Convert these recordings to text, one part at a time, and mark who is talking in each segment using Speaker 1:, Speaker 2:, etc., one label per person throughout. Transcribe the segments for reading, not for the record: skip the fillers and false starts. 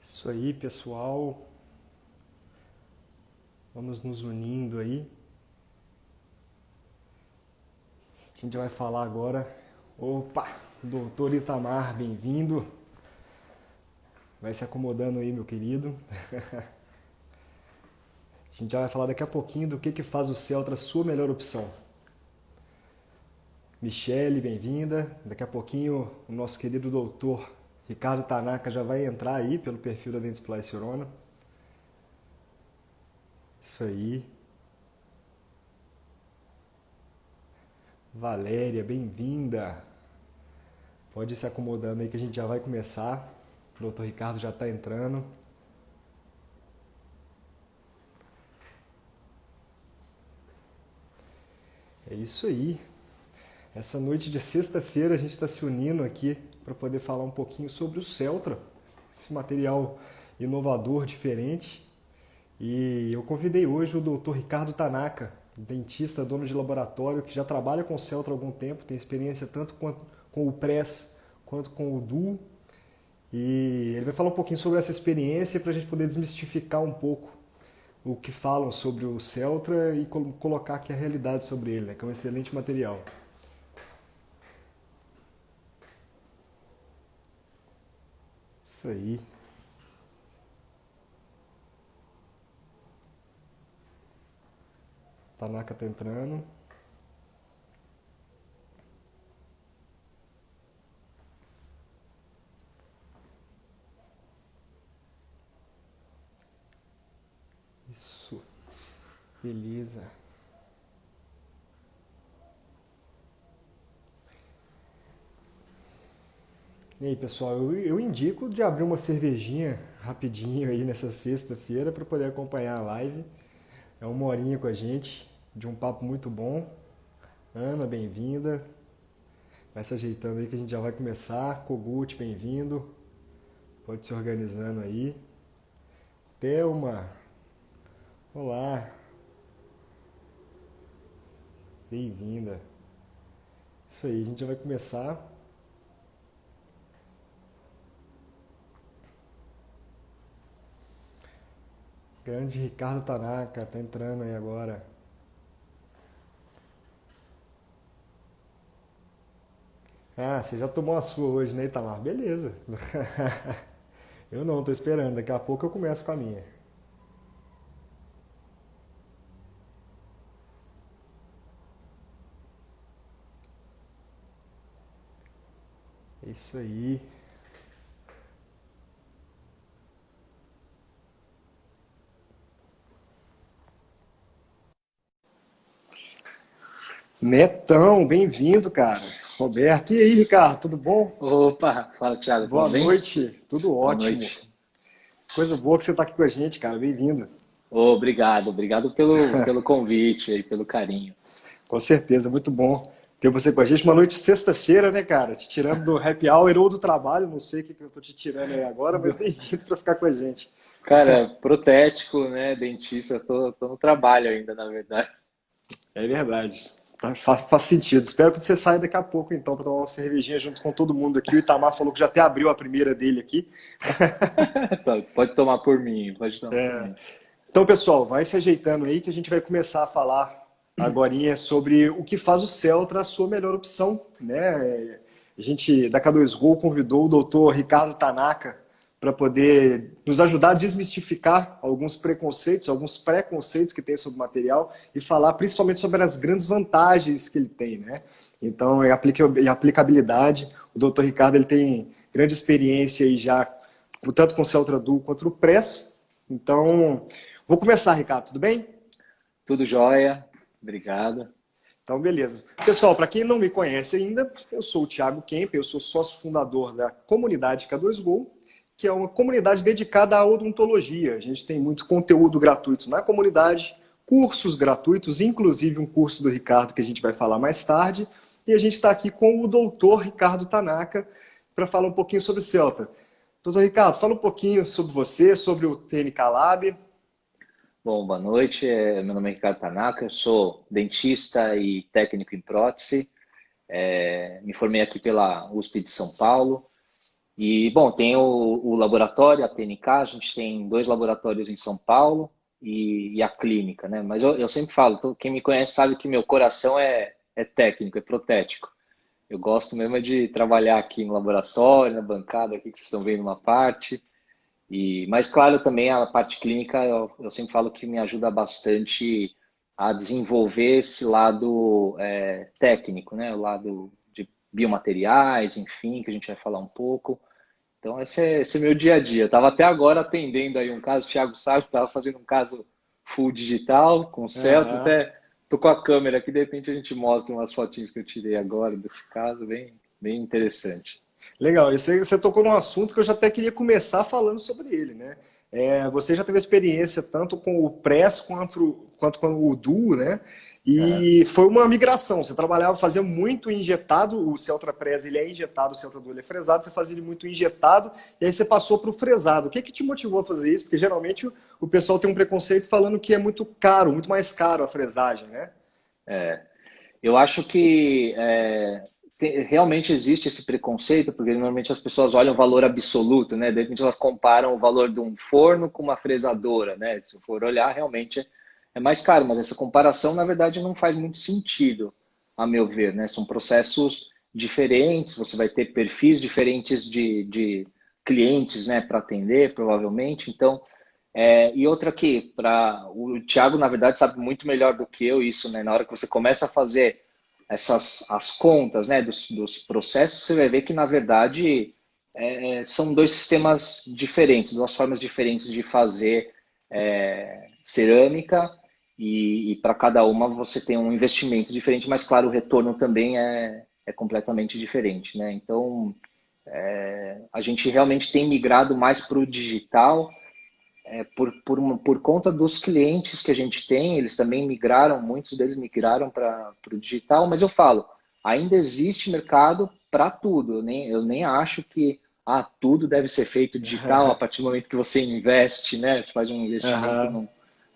Speaker 1: Isso aí, pessoal. Vamos nos unindo aí. A gente vai falar agora. Opa, doutor Itamar, bem-vindo. Vai se acomodando aí, meu querido. A gente já vai falar daqui a pouquinho do que faz o Celtra a sua melhor opção. Michele, bem-vinda. Daqui a pouquinho o nosso querido doutor Ricardo Tanaka já vai entrar aí pelo perfil da Dentsply Urona. Isso aí. Valéria, bem-vinda. Pode ir se acomodando aí que a gente já vai começar. O doutor Ricardo já está entrando. É isso aí. Essa noite de sexta-feira a gente está se unindo aqui para poder falar um pouquinho sobre o Celtra, esse material inovador, diferente. E eu convidei hoje o doutor Ricardo Tanaka, dentista, dono de laboratório, que já trabalha com o Celtra há algum tempo, tem experiência tanto com o Press quanto com o Duo. E ele vai falar um pouquinho sobre essa experiência para a gente poder desmistificar um pouco o que falam sobre o Celtra e colocar aqui a realidade sobre ele, né, que é um excelente material. Isso aí. Tanaka tá entrando. Isso. Beleza. E aí, pessoal, eu indico de abrir uma cervejinha rapidinho aí nessa sexta-feira para poder acompanhar a live. É uma horinha com a gente, de um papo muito bom. Ana, bem-vinda. Vai se ajeitando aí que a gente já vai começar. Kogut, bem-vindo. Pode se organizando aí. Thelma, olá. Bem-vinda. Isso aí, a gente já vai começar. Grande Ricardo Tanaka, tá entrando aí agora. Ah, você já tomou a sua hoje, né, Itamar? Beleza. Eu não, tô esperando. Daqui a pouco eu começo com a minha. É isso aí. Netão, bem-vindo, cara. Roberto, e aí, Ricardo, tudo bom?
Speaker 2: Opa, fala Thiago, tudo
Speaker 1: Boa
Speaker 2: bem?
Speaker 1: noite, tudo
Speaker 2: Boa
Speaker 1: ótimo.
Speaker 2: noite.
Speaker 1: Coisa boa que você tá aqui com a gente, cara. Bem-vindo.
Speaker 2: Obrigado pelo convite e pelo carinho.
Speaker 1: Com certeza, muito bom ter você com a gente. Uma noite de sexta-feira, né, cara? Te tirando do happy hour ou do trabalho, não sei o que eu tô te tirando aí agora, mas bem-vindo para ficar com a gente.
Speaker 2: Cara, protético, né, dentista, tô no trabalho ainda, na verdade.
Speaker 1: É verdade. Tá, faz sentido. Espero que você saia daqui a pouco, então, para tomar uma cervejinha junto com todo mundo aqui. O Itamar falou que já até abriu a primeira dele aqui.
Speaker 2: Pode tomar por mim, pode tomar por mim.
Speaker 1: Então, pessoal, vai se ajeitando aí que a gente vai começar a falar agorinha sobre o que faz o Celtra a sua melhor opção, né? A gente da K2Go convidou o doutor Ricardo Tanaka para poder nos ajudar a desmistificar alguns preconceitos, alguns preconceitos que tem sobre o material e falar principalmente sobre as grandes vantagens que ele tem, né? Então, é aplicabilidade. O doutor Ricardo ele tem grande experiência aí já, tanto com o Celtra Duo quanto o Press. Então, vou começar, Ricardo, tudo bem?
Speaker 2: Tudo jóia, obrigado.
Speaker 1: Então, beleza. Pessoal, para quem não me conhece ainda, eu sou o Thiago Kemp, eu sou sócio fundador da comunidade K2Go, que é uma comunidade dedicada à odontologia. A gente tem muito conteúdo gratuito na comunidade, cursos gratuitos, inclusive um curso do Ricardo que a gente vai falar mais tarde. E a gente está aqui com o doutor Ricardo Tanaka para falar um pouquinho sobre o Celta. Doutor Ricardo, fala um pouquinho sobre você, sobre o TNK Lab.
Speaker 2: Bom, boa noite, meu nome é Ricardo Tanaka, eu sou dentista e técnico em prótese. Me formei aqui pela USP de São Paulo. E, bom, tem o laboratório, a TNK, a gente tem dois laboratórios em São Paulo e a clínica, né? Mas eu sempre falo, quem me conhece sabe que meu coração é técnico, é protético. Eu gosto mesmo é de trabalhar aqui no laboratório, na bancada aqui que vocês estão vendo uma parte. Mas, claro, também a parte clínica, eu sempre falo que me ajuda bastante a desenvolver esse lado técnico, né? O lado de biomateriais, enfim, que a gente vai falar um pouco. Então, esse é meu dia a dia. Eu estava até agora atendendo aí um caso, o Thiago Sá estava fazendo um caso full digital, com Celta,
Speaker 1: Aham.
Speaker 2: até tô com a câmera aqui, de repente a gente mostra umas fotinhas que eu tirei agora desse caso, bem interessante.
Speaker 1: Legal, e você tocou num assunto que eu já até queria começar falando sobre ele, né? Você já teve experiência tanto com o Press quanto com o Duo, né?
Speaker 2: Aham.
Speaker 1: E foi uma migração. Você trabalhava, fazia muito injetado, o Celtra Press ele é injetado, o Celtra Duo ele é fresado, você fazia ele muito injetado, e aí você passou para o fresado. O que que te motivou a fazer isso? Porque geralmente o pessoal tem um preconceito falando que é muito caro, muito mais caro a fresagem, né?
Speaker 2: Eu acho que realmente existe esse preconceito, porque normalmente as pessoas olham o valor absoluto, né? De repente elas comparam o valor de um forno com uma fresadora, né? Se for olhar, realmente é mais caro, mas essa comparação, na verdade, não faz muito sentido, a meu ver, né? São processos diferentes, você vai ter perfis diferentes de clientes, né, para atender, provavelmente. Então, e outra aqui, o Thiago, na verdade, sabe muito melhor do que eu isso, né? Na hora que você começa a fazer as contas, né, dos processos, você vai ver que, na verdade, são dois sistemas diferentes, duas formas diferentes de fazer cerâmica e para cada uma você tem um investimento diferente, mas, claro, o retorno também é completamente diferente, né? Então, a gente realmente tem migrado mais para o digital, por conta dos clientes que a gente tem, eles também migraram, muitos deles migraram para o digital, mas eu falo, ainda existe mercado para tudo. Eu nem acho que tudo deve ser feito digital a partir do momento que você investe, né? Faz um investimento
Speaker 1: Aham.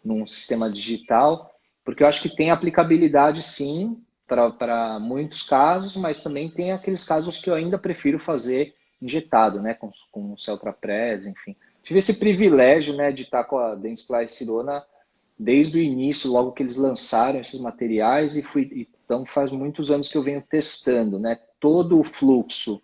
Speaker 2: num sistema digital, porque eu acho que tem aplicabilidade sim para muitos casos, mas também tem aqueles casos que eu ainda prefiro fazer injetado, né? Com o Celtrapress, enfim. Tive esse privilégio, né, de estar com a Dentsply Sirona desde o início, logo que eles lançaram esses materiais então faz muitos anos que eu venho testando, né, todo o fluxo,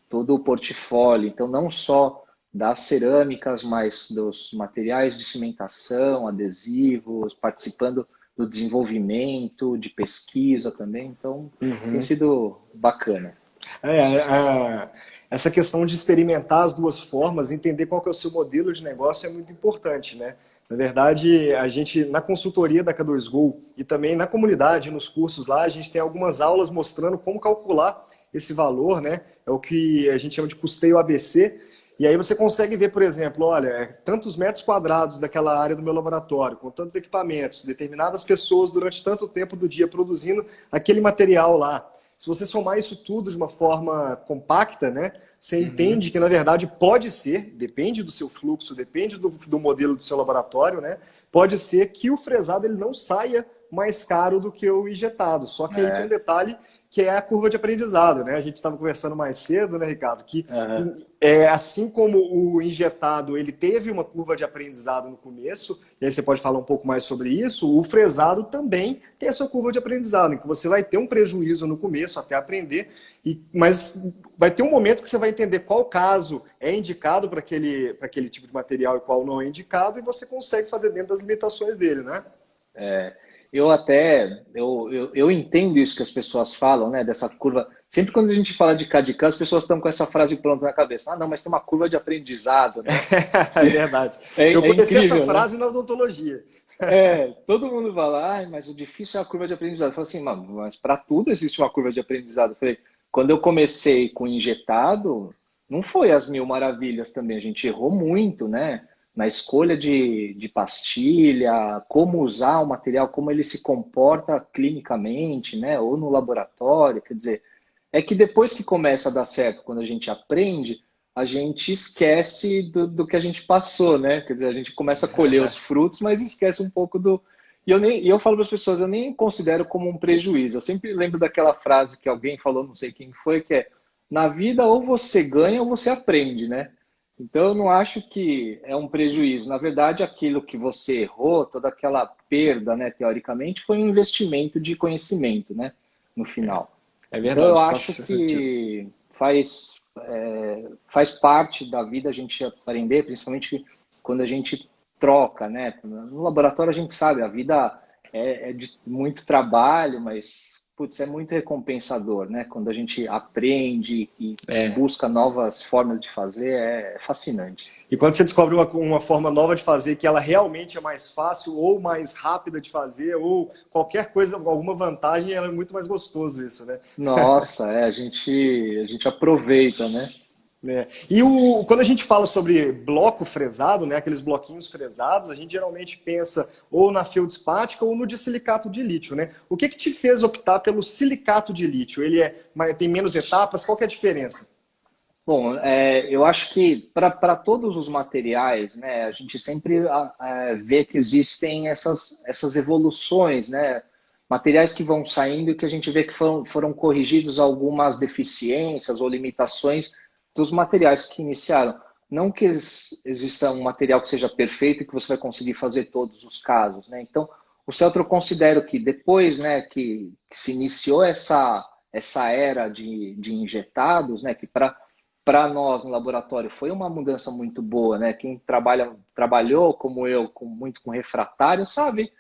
Speaker 2: todo o portfólio, então não só das cerâmicas, mas dos materiais de cimentação, adesivos, participando do desenvolvimento, de pesquisa também, então tem sido bacana.
Speaker 1: Essa questão de experimentar as duas formas, entender qual que é o seu modelo de negócio é muito importante, né? Na verdade, a gente, na consultoria da K2Go e também na comunidade, nos cursos lá, a gente tem algumas aulas mostrando como calcular esse valor, né? É o que a gente chama de custeio ABC. E aí você consegue ver, por exemplo, olha, tantos metros quadrados daquela área do meu laboratório, com tantos equipamentos, determinadas pessoas durante tanto tempo do dia produzindo aquele material lá. Se você somar isso tudo de uma forma compacta, né, você
Speaker 2: Uhum.
Speaker 1: entende que, na verdade, pode ser, depende do seu fluxo, depende do modelo do seu laboratório, né, pode ser que o fresado ele não saia mais caro do que o injetado. Só que aí tem um
Speaker 2: É,
Speaker 1: detalhe que é a curva de aprendizado, né? A gente estava conversando mais cedo, né, Ricardo, que
Speaker 2: uhum.
Speaker 1: assim como o injetado ele teve uma curva de aprendizado no começo, e aí você pode falar um pouco mais sobre isso, o fresado também tem essa curva de aprendizado, em que você vai ter um prejuízo no começo até aprender, mas vai ter um momento que você vai entender qual caso é indicado para aquele tipo de material e qual não é indicado, e você consegue fazer dentro das limitações dele, né?
Speaker 2: Eu entendo isso que as pessoas falam, né? Dessa curva. Sempre quando a gente fala de CAD/CAM, as pessoas estão com essa frase pronta na cabeça. Ah, não, mas tem uma curva de aprendizado, né?
Speaker 1: É verdade. Eu
Speaker 2: É
Speaker 1: conheci essa
Speaker 2: incrível, né?
Speaker 1: frase na odontologia.
Speaker 2: Todo mundo fala, mas o difícil é a curva de aprendizado. Eu falo assim, mas para tudo existe uma curva de aprendizado. Eu falei, quando eu comecei com injetado, não foi as mil maravilhas também. A gente errou muito, né? Na escolha de pastilha, como usar o material, como ele se comporta clinicamente, né? Ou no laboratório. Quer dizer, é que depois que começa a dar certo, quando a gente aprende, a gente esquece do que a gente passou, né? Quer dizer, a gente começa a colher os frutos, mas esquece um pouco do. E eu falo para as pessoas, eu nem considero como um prejuízo. Eu sempre lembro daquela frase que alguém falou, não sei quem foi, que é na vida ou você ganha ou você aprende, né? Então eu não acho que é um prejuízo. Na verdade, aquilo que você errou, toda aquela perda, né, teoricamente, foi um investimento de conhecimento, né, no final.
Speaker 1: É
Speaker 2: Então eu
Speaker 1: verdade, faz
Speaker 2: acho
Speaker 1: sentido.
Speaker 2: que faz parte da vida a gente aprender, principalmente quando a gente troca, né? No laboratório a gente sabe, a vida é de muito trabalho, mas putz, é muito recompensador, né? Quando a gente aprende e
Speaker 1: É.
Speaker 2: busca novas formas de fazer, é fascinante.
Speaker 1: E quando você descobre uma forma nova de fazer, que ela realmente é mais fácil ou mais rápida de fazer, ou qualquer coisa, alguma vantagem, é muito mais gostoso isso, né?
Speaker 2: Nossa, a gente aproveita, né?
Speaker 1: É. E quando a gente fala sobre bloco fresado, né, aqueles bloquinhos fresados, a gente geralmente pensa ou na feldspática ou no de silicato de lítio, né? O que que te fez optar pelo silicato de lítio? Ele tem menos etapas? Qual que é a diferença?
Speaker 2: Bom, eu acho que para todos os materiais, né, a gente sempre vê que existem essas evoluções, né? Materiais que vão saindo e que a gente vê que foram corrigidos algumas deficiências ou limitações dos materiais que iniciaram. Não que exista um material que seja perfeito e que você vai conseguir fazer todos os casos, né? Então, o Celtro eu considero que depois, né, que se iniciou essa era de injetados, né, que para nós no laboratório foi uma mudança muito boa, né? Quem trabalhou como eu, muito com refratário, sabe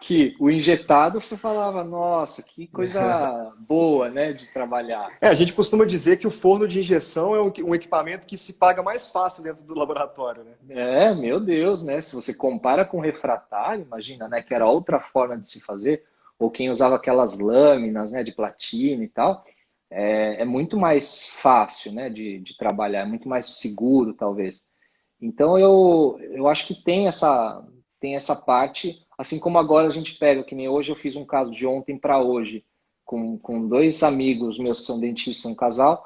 Speaker 2: que o injetado você falava, nossa, que coisa boa, né, de trabalhar.
Speaker 1: É, a gente costuma dizer que o forno de injeção é um equipamento que se paga mais fácil dentro do laboratório, né?
Speaker 2: Meu Deus, né? Se você compara com refratário, imagina, né, que era outra forma de se fazer, ou quem usava aquelas lâminas, né, de platina e tal, é muito mais fácil, né, de trabalhar, é muito mais seguro, talvez. Então eu acho que tem essa parte, assim como agora a gente pega, que nem hoje eu fiz um caso de ontem para hoje, com dois amigos meus que são dentistas, um casal,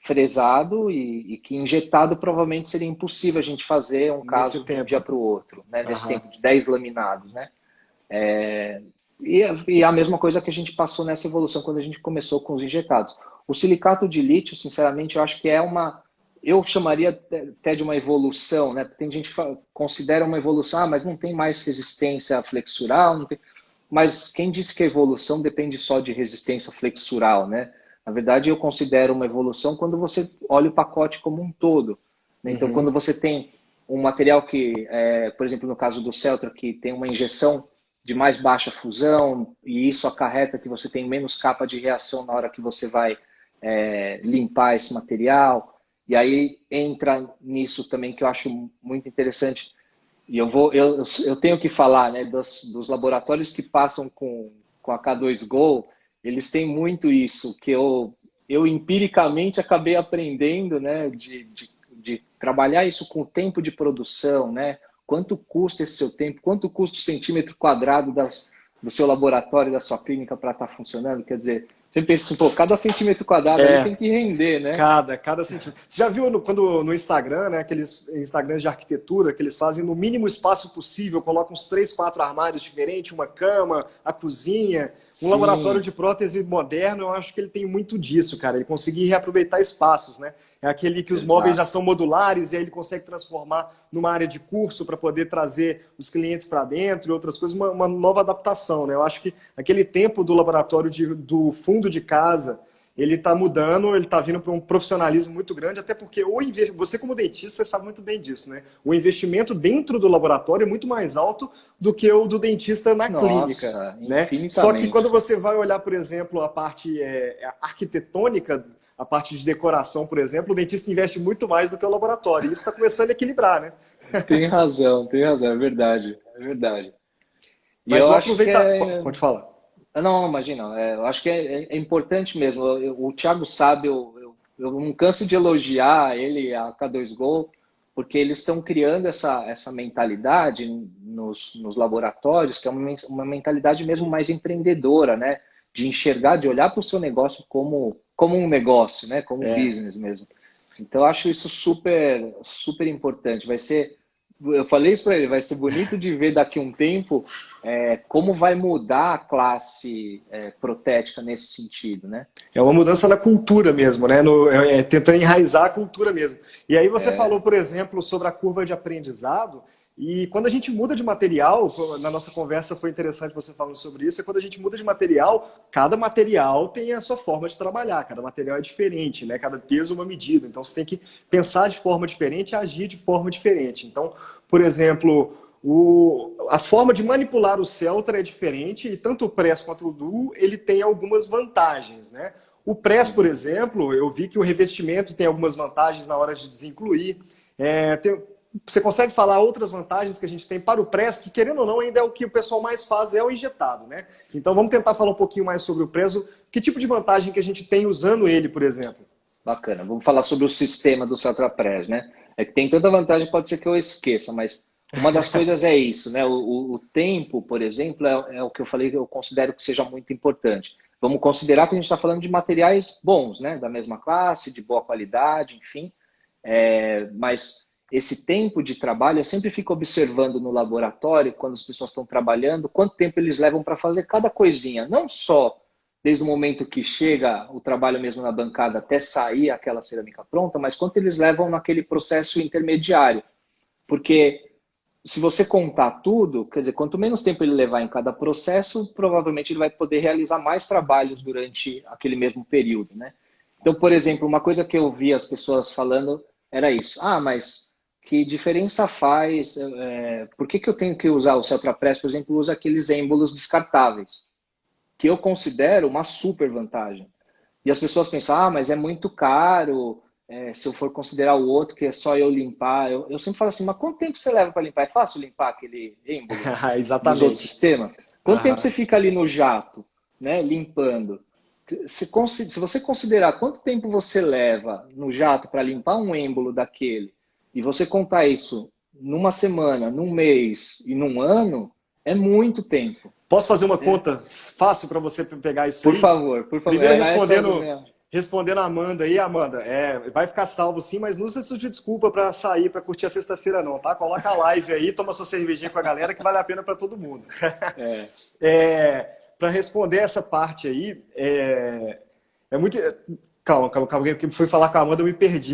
Speaker 2: fresado e que injetado provavelmente seria impossível a gente fazer um
Speaker 1: Nesse
Speaker 2: caso de um dia
Speaker 1: tempo.
Speaker 2: para o outro, né? Nesse
Speaker 1: Aham.
Speaker 2: tempo de 10 laminados, né? E a mesma coisa que a gente passou nessa evolução quando a gente começou com os injetados. O silicato de lítio, sinceramente, eu acho que eu chamaria até de uma evolução, né? Tem gente que considera uma evolução, mas não tem mais resistência flexural, não tem... Mas quem disse que a evolução depende só de resistência flexural, né? Na verdade, eu considero uma evolução quando você olha o pacote como um todo, né? Então,
Speaker 1: Uhum.
Speaker 2: quando você tem um material que, por exemplo, no caso do Celtra, que tem uma injeção de mais baixa fusão, e isso acarreta que você tem menos capa de reação na hora que você vai limpar esse material. E aí entra nisso também que eu acho muito interessante. E eu tenho que falar, né, dos laboratórios que passam com a K2Go, eles têm muito isso, que eu empiricamente acabei aprendendo, né, de trabalhar isso com o tempo de produção, né? Quanto custa esse seu tempo, quanto custa o centímetro quadrado do seu laboratório, da sua clínica para estar funcionando? Quer dizer, você pensa assim, pô, cada centímetro quadrado ali
Speaker 1: É,
Speaker 2: tem que render, né?
Speaker 1: cada centímetro. Você já viu quando no Instagram, né, aqueles Instagrams de arquitetura, que eles fazem no mínimo espaço possível, colocam uns 3, 4 armários diferentes, uma cama, a cozinha, um laboratório
Speaker 2: Sim,
Speaker 1: de prótese moderno, eu acho que ele tem muito disso, cara. Ele conseguir reaproveitar espaços, né? É aquele que os móveis já
Speaker 2: exato.
Speaker 1: são modulares e aí ele consegue transformar numa área de curso para poder trazer os clientes para dentro e outras coisas, uma nova adaptação, né? Eu acho que aquele tempo do laboratório do fundo de casa ele está mudando, ele está vindo para um profissionalismo muito grande, até porque você como dentista, você sabe muito bem disso, né? O investimento dentro do laboratório é muito mais alto do que o do dentista na clínica,
Speaker 2: Nossa,
Speaker 1: né? Só que quando
Speaker 2: infinitamente.
Speaker 1: você vai olhar, por exemplo, a parte arquitetônica, a parte de decoração, por exemplo, o dentista investe muito mais do que o laboratório. E isso está começando a equilibrar, né?
Speaker 2: Tem razão, é verdade, é verdade. E
Speaker 1: Mas
Speaker 2: eu
Speaker 1: o
Speaker 2: acho que
Speaker 1: aproveitar. Pode falar.
Speaker 2: Não, imagina, eu acho que é importante mesmo. O Thiago sabe, eu não canso de elogiar ele, a K2Go, porque eles estão criando essa mentalidade nos laboratórios, que é uma mentalidade mesmo mais empreendedora, né? De enxergar, de olhar para o seu negócio como um negócio, né? Como
Speaker 1: É,
Speaker 2: business mesmo. Então, eu acho isso super, super importante. Vai ser. eu falei isso para ele, vai ser bonito de ver daqui a um tempo como vai mudar a classe protética nesse sentido, né?
Speaker 1: É uma mudança na cultura mesmo, né? Tentando enraizar a cultura mesmo. E aí você falou, por exemplo, sobre a curva de aprendizado. E quando a gente muda de material, na nossa conversa foi interessante você falando sobre isso, é quando a gente muda de material, cada material tem a sua forma de trabalhar, cada material é diferente, né? Cada peso é uma medida. Então você tem que pensar de forma diferente e agir de forma diferente. Então, por exemplo, a forma de manipular o Celtra é diferente e tanto o Press quanto o Duo, ele tem algumas vantagens, né? O Press, por exemplo, eu vi que o revestimento tem algumas vantagens na hora de desincluir. Você consegue falar outras vantagens que a gente tem para o Press, que querendo ou não, ainda é o que o pessoal mais faz, é o injetado, né? Então vamos tentar falar um pouquinho mais sobre o Press. Que tipo de vantagem que a gente tem usando ele, por exemplo?
Speaker 2: Bacana. Vamos falar sobre o sistema do Celtra Press, né? É que tem tanta vantagem, pode ser que eu esqueça, mas uma das coisas é isso, né? O tempo, por exemplo, é o que eu falei que eu considero que seja muito importante. Vamos considerar que a gente está falando de materiais bons, né? Da mesma classe, de boa qualidade, enfim. Mas esse tempo de trabalho, eu sempre fico observando no laboratório, quando as pessoas estão trabalhando, quanto tempo eles levam para fazer cada coisinha. Não só desde o momento que chega o trabalho mesmo na bancada até sair aquela cerâmica pronta, mas quanto eles levam naquele processo intermediário. Porque se você contar tudo, quer dizer, quanto menos tempo ele levar em cada processo, provavelmente ele vai poder realizar mais trabalhos durante aquele mesmo período, né? Então, por exemplo, uma coisa que eu vi as pessoas falando era isso. Ah, mas que diferença faz? Por que eu tenho que usar o Celtra Press, por exemplo, usa aqueles êmbolos descartáveis, que eu considero uma super vantagem. E as pessoas pensam, ah, mas é muito caro, se eu for considerar o outro, que é só eu limpar. Eu sempre falo assim, mas quanto tempo você leva para limpar? É fácil limpar aquele êmbolo dos outros
Speaker 1: Exatamente.
Speaker 2: sistemas? Quanto tempo
Speaker 1: Aham.
Speaker 2: você fica ali no jato, né, limpando? Se você considerar quanto tempo você leva no jato para limpar um êmbolo daquele, e você contar isso numa semana, num mês e num ano, é muito tempo.
Speaker 1: Posso fazer uma
Speaker 2: Né?
Speaker 1: conta fácil para você pegar isso aí?
Speaker 2: Por favor.
Speaker 1: Primeiro
Speaker 2: Essa é a minha...
Speaker 1: respondendo a Amanda aí, Amanda, vai ficar salvo sim, mas não usa isso de desculpa para sair, para curtir a sexta-feira não, tá? Coloca a live aí, toma sua cervejinha com a galera que vale a pena para todo mundo.
Speaker 2: É,
Speaker 1: Para responder essa parte aí, é muito... Calma, que fui falar com a Amanda, eu me perdi.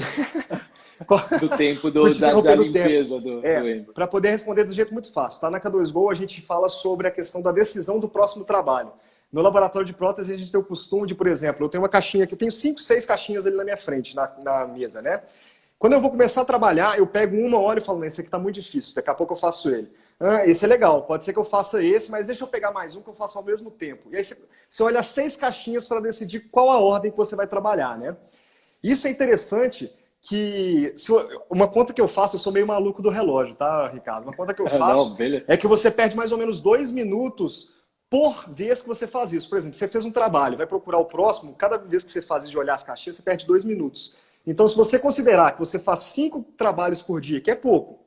Speaker 2: do tempo
Speaker 1: Fui te
Speaker 2: da
Speaker 1: interromper no tempo.
Speaker 2: limpeza do êmbolo.
Speaker 1: Para poder responder do jeito muito fácil. Tá? Na K2Go a gente fala sobre a questão da decisão do próximo trabalho. No laboratório de prótese a gente tem o costume de, por exemplo, eu tenho uma caixinha aqui, eu tenho 5, 6 caixinhas ali na minha frente, na mesa, né? Quando eu vou começar a trabalhar, eu pego uma, olho e falo, esse aqui está muito difícil, daqui a pouco eu faço ele. Ah, esse é legal, pode ser que eu faça esse, mas deixa eu pegar mais um que eu faço ao mesmo tempo. E aí você olha 6 caixinhas para decidir qual a ordem que você vai trabalhar, né? Isso é interessante que uma conta que eu faço, eu sou meio maluco do relógio, tá, Ricardo? Uma conta que eu
Speaker 2: Não,
Speaker 1: faço
Speaker 2: beleza.
Speaker 1: é que você perde mais ou menos 2 minutos por vez que você faz isso. Por exemplo, você fez um trabalho, vai procurar o próximo, cada vez que você faz isso de olhar as caixinhas, você perde 2 minutos. Então, se você considerar que você faz 5 trabalhos por dia, que é pouco,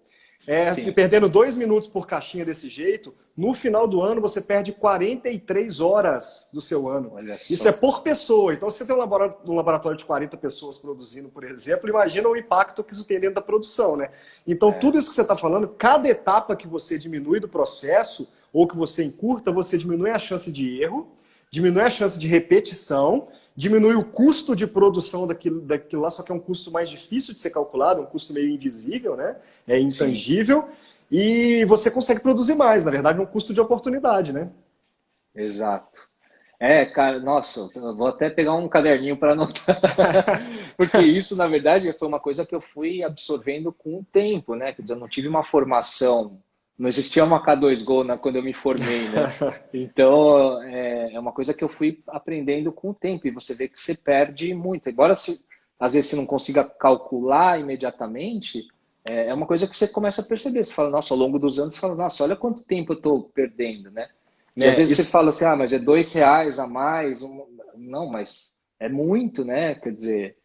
Speaker 1: e
Speaker 2: Sim,
Speaker 1: perdendo 2 minutos por caixinha desse jeito, no final do ano você perde 43 horas do seu ano.
Speaker 2: olha
Speaker 1: Isso é
Speaker 2: só.
Speaker 1: por pessoa. Então, se você tem um laboratório de 40 pessoas produzindo, por exemplo, imagina o impacto que isso tem dentro da produção, né? Então,
Speaker 2: É,
Speaker 1: tudo isso que você está falando, cada etapa que você diminui do processo, ou que você encurta, você diminui a chance de erro, diminui a chance de repetição, diminui o custo de produção daquilo lá, só que é um custo mais difícil de ser calculado, um custo meio invisível, né? É
Speaker 2: sim,
Speaker 1: intangível, e você consegue produzir mais, na verdade, é um custo de oportunidade, né?
Speaker 2: exato. Cara, nossa, eu vou até pegar um caderninho para anotar. Porque isso, na verdade, foi uma coisa que eu fui absorvendo com o tempo, né? Quer dizer, eu não tive uma formação, não existia uma K2Go quando eu me formei, né? Então, é uma coisa que eu fui aprendendo com o tempo, e você vê que você perde muito. Embora às vezes você não consiga calcular imediatamente, é uma coisa que você começa a perceber. Você fala, nossa, ao longo dos anos, você fala, nossa, olha quanto tempo eu estou perdendo, né? E às vezes você
Speaker 1: Isso,
Speaker 2: fala assim, ah, mas é R$ 2 a mais. Não, mas é muito, né? Quer dizer,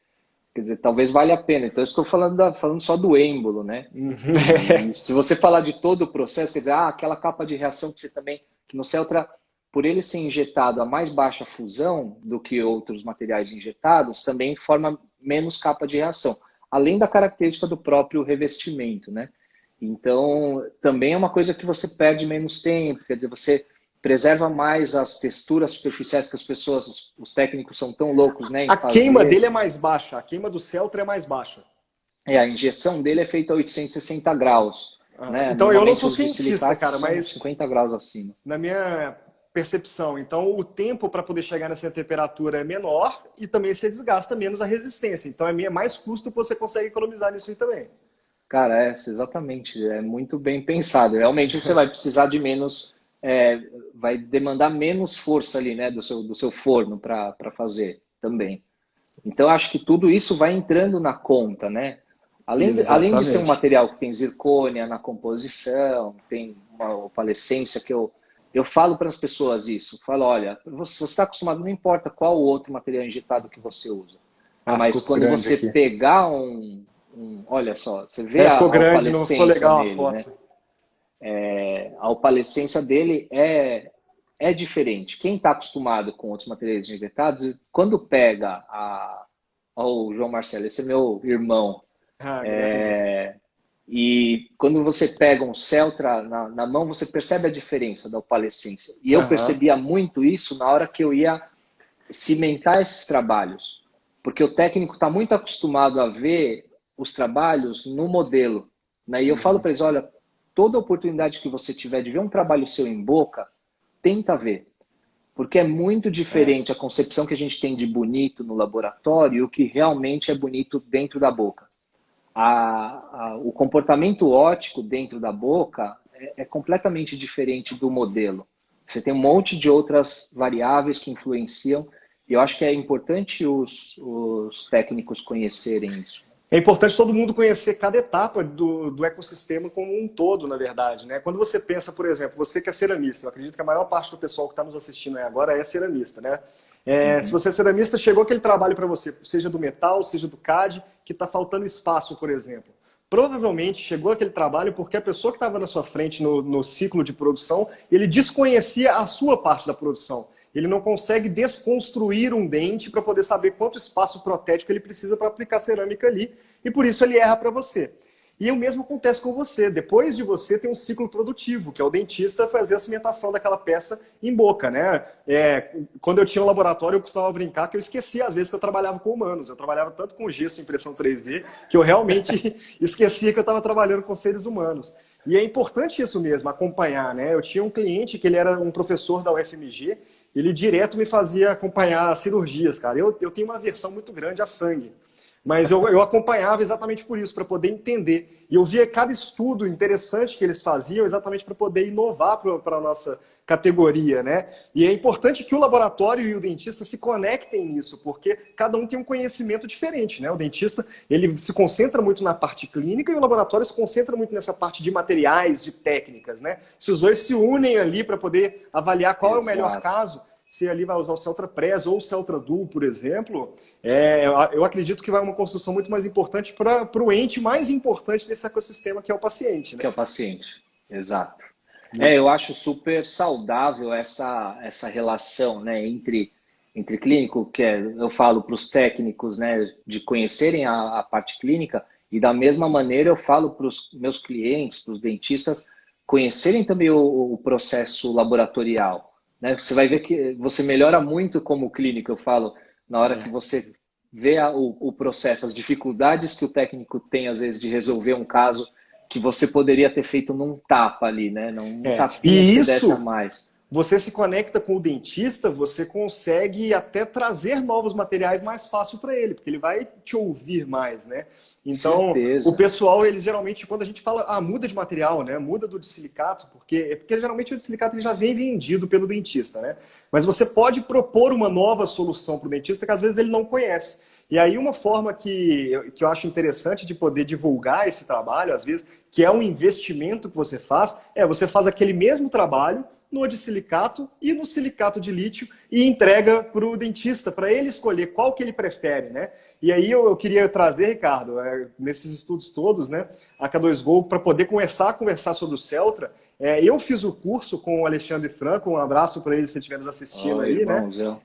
Speaker 2: talvez valha a pena. Então, eu estou falando só do êmbolo, né? E se você falar de todo o processo, quer dizer, aquela capa de reação que você também, que no Celtra, por ele ser injetado a mais baixa fusão do que outros materiais injetados, também forma menos capa de reação, além da característica do próprio revestimento, né? Então, também é uma coisa que você perde menos tempo, quer dizer, você preserva mais as texturas superficiais que as pessoas, os técnicos são tão loucos, né, em
Speaker 1: A queima
Speaker 2: fazer.
Speaker 1: dele é mais baixa, a queima do Celtra é mais baixa.
Speaker 2: A injeção dele é feita a 860 graus, né?
Speaker 1: Então eu não
Speaker 2: Normalmente
Speaker 1: sou
Speaker 2: os de
Speaker 1: cientista,
Speaker 2: silicato
Speaker 1: cara,
Speaker 2: são
Speaker 1: mas
Speaker 2: 50 graus acima.
Speaker 1: na minha percepção, então o tempo para poder chegar nessa temperatura é menor e também você desgasta menos a resistência. Então é mais custo que você consegue economizar nisso aí também.
Speaker 2: Cara, exatamente, é muito bem pensado. Realmente você vai precisar de menos, vai demandar menos força ali, né, do seu forno para fazer também. Então, acho que tudo isso vai entrando na conta, né? Além de ser um
Speaker 1: Exatamente.
Speaker 2: material que tem zircônia na composição, tem uma opalescência que eu falo para as pessoas isso. Falo, olha, você está acostumado, não importa qual outro material injetado que você usa,
Speaker 1: Ah, ficou
Speaker 2: mas quando
Speaker 1: grande
Speaker 2: você
Speaker 1: aqui.
Speaker 2: pegar olha só, você vê a,
Speaker 1: Ficou
Speaker 2: a
Speaker 1: grande, não ficou
Speaker 2: opalescência
Speaker 1: legal a
Speaker 2: nele, né?
Speaker 1: foto.
Speaker 2: A opalescência dele é diferente. Quem está acostumado com outros materiais injetados, quando pega o João Marcelo, esse é meu irmão,
Speaker 1: Ah, grande.
Speaker 2: e quando você pega um Celtra na mão, você percebe a diferença da opalescência. E eu
Speaker 1: Aham.
Speaker 2: percebia muito isso na hora que eu ia cimentar esses trabalhos, porque o técnico está muito acostumado a ver os trabalhos no modelo, né? E eu falo
Speaker 1: Uhum.
Speaker 2: para eles, olha, toda oportunidade que você tiver de ver um trabalho seu em boca, tenta ver, porque é muito
Speaker 1: É.
Speaker 2: diferente a concepção que a gente tem de bonito no laboratório e o que realmente é bonito dentro da boca. O comportamento óptico dentro da boca é completamente diferente do modelo. Você tem um monte de outras variáveis que influenciam, e eu acho que é importante os técnicos conhecerem isso.
Speaker 1: É importante todo mundo conhecer cada etapa do ecossistema como um todo, na verdade, né? Quando você pensa, por exemplo, você que é ceramista, eu acredito que a maior parte do pessoal que está nos assistindo aí agora é ceramista, né? Se
Speaker 2: Uhum.
Speaker 1: você é ceramista, chegou aquele trabalho para você, seja do metal, seja do CAD, que está faltando espaço, por exemplo. Provavelmente chegou aquele trabalho porque a pessoa que estava na sua frente no ciclo de produção, ele desconhecia a sua parte da produção. Ele não consegue desconstruir um dente para poder saber quanto espaço protético ele precisa para aplicar cerâmica ali, e por isso ele erra para você. E o mesmo acontece com você. Depois de você tem um ciclo produtivo, que é o dentista fazer a cimentação daquela peça em boca, né? Quando eu tinha um laboratório, eu costumava brincar que eu esquecia às vezes que eu trabalhava com humanos. Eu trabalhava tanto com gesso e impressão 3D que eu realmente esquecia que eu estava trabalhando com seres humanos. E é importante isso mesmo, acompanhar, né? Eu tinha um cliente que ele era um professor da UFMG, ele direto me fazia acompanhar cirurgias, cara. Eu tenho uma aversão muito grande a sangue. Mas eu acompanhava exatamente por isso, para poder entender. E eu via cada estudo interessante que eles faziam exatamente para poder inovar para a nossa categoria, né? E é importante que o laboratório e o dentista se conectem nisso, porque cada um tem um conhecimento diferente, né? O dentista, ele se concentra muito na parte clínica e o laboratório se concentra muito nessa parte de materiais, de técnicas, né? Se os dois se unem ali para poder avaliar qual é o melhor
Speaker 2: Exato.
Speaker 1: caso, se ali vai usar o Celtra Press ou o Celtra Duo, por exemplo, eu acredito que vai uma construção muito mais importante para o ente mais importante desse ecossistema, que é o paciente,
Speaker 2: Que
Speaker 1: né?
Speaker 2: é o paciente. Exato. Eu acho super saudável essa relação, né, entre clínico, eu falo para os técnicos, né, de conhecerem a parte clínica, e da mesma maneira eu falo para os meus clientes, para os dentistas, conhecerem também o processo laboratorial, né? Você vai ver que você melhora muito como clínico, eu falo, na hora que
Speaker 1: É.
Speaker 2: você vê o processo, as dificuldades que o técnico tem, às vezes, de resolver um caso que você poderia ter feito num tapa ali, né? Num tapinha que
Speaker 1: E
Speaker 2: você desse a
Speaker 1: isso,
Speaker 2: mais.
Speaker 1: você se conecta com o dentista, você consegue até trazer novos materiais mais fácil para ele, porque ele vai te ouvir mais, né? Então, o
Speaker 2: Certeza.
Speaker 1: pessoal, eles geralmente, quando a gente fala, muda de material, né? Muda do de silicato, porque geralmente o de silicato ele já vem vendido pelo dentista, né? Mas você pode propor uma nova solução para o dentista que às vezes ele não conhece. E aí uma forma que eu acho interessante de poder divulgar esse trabalho, às vezes, que é um investimento que você faz aquele mesmo trabalho no de silicato e no silicato de lítio e entrega para o dentista, para ele escolher qual que ele prefere, né? E aí eu queria trazer, Ricardo, nesses estudos todos, né, a K2Go, para poder começar a conversar sobre o Celtra. Eu fiz o curso com o Alexandre Franco, um abraço para ele se estiver nos assistindo
Speaker 2: Oi,
Speaker 1: aí, né?
Speaker 2: irmãos, eu.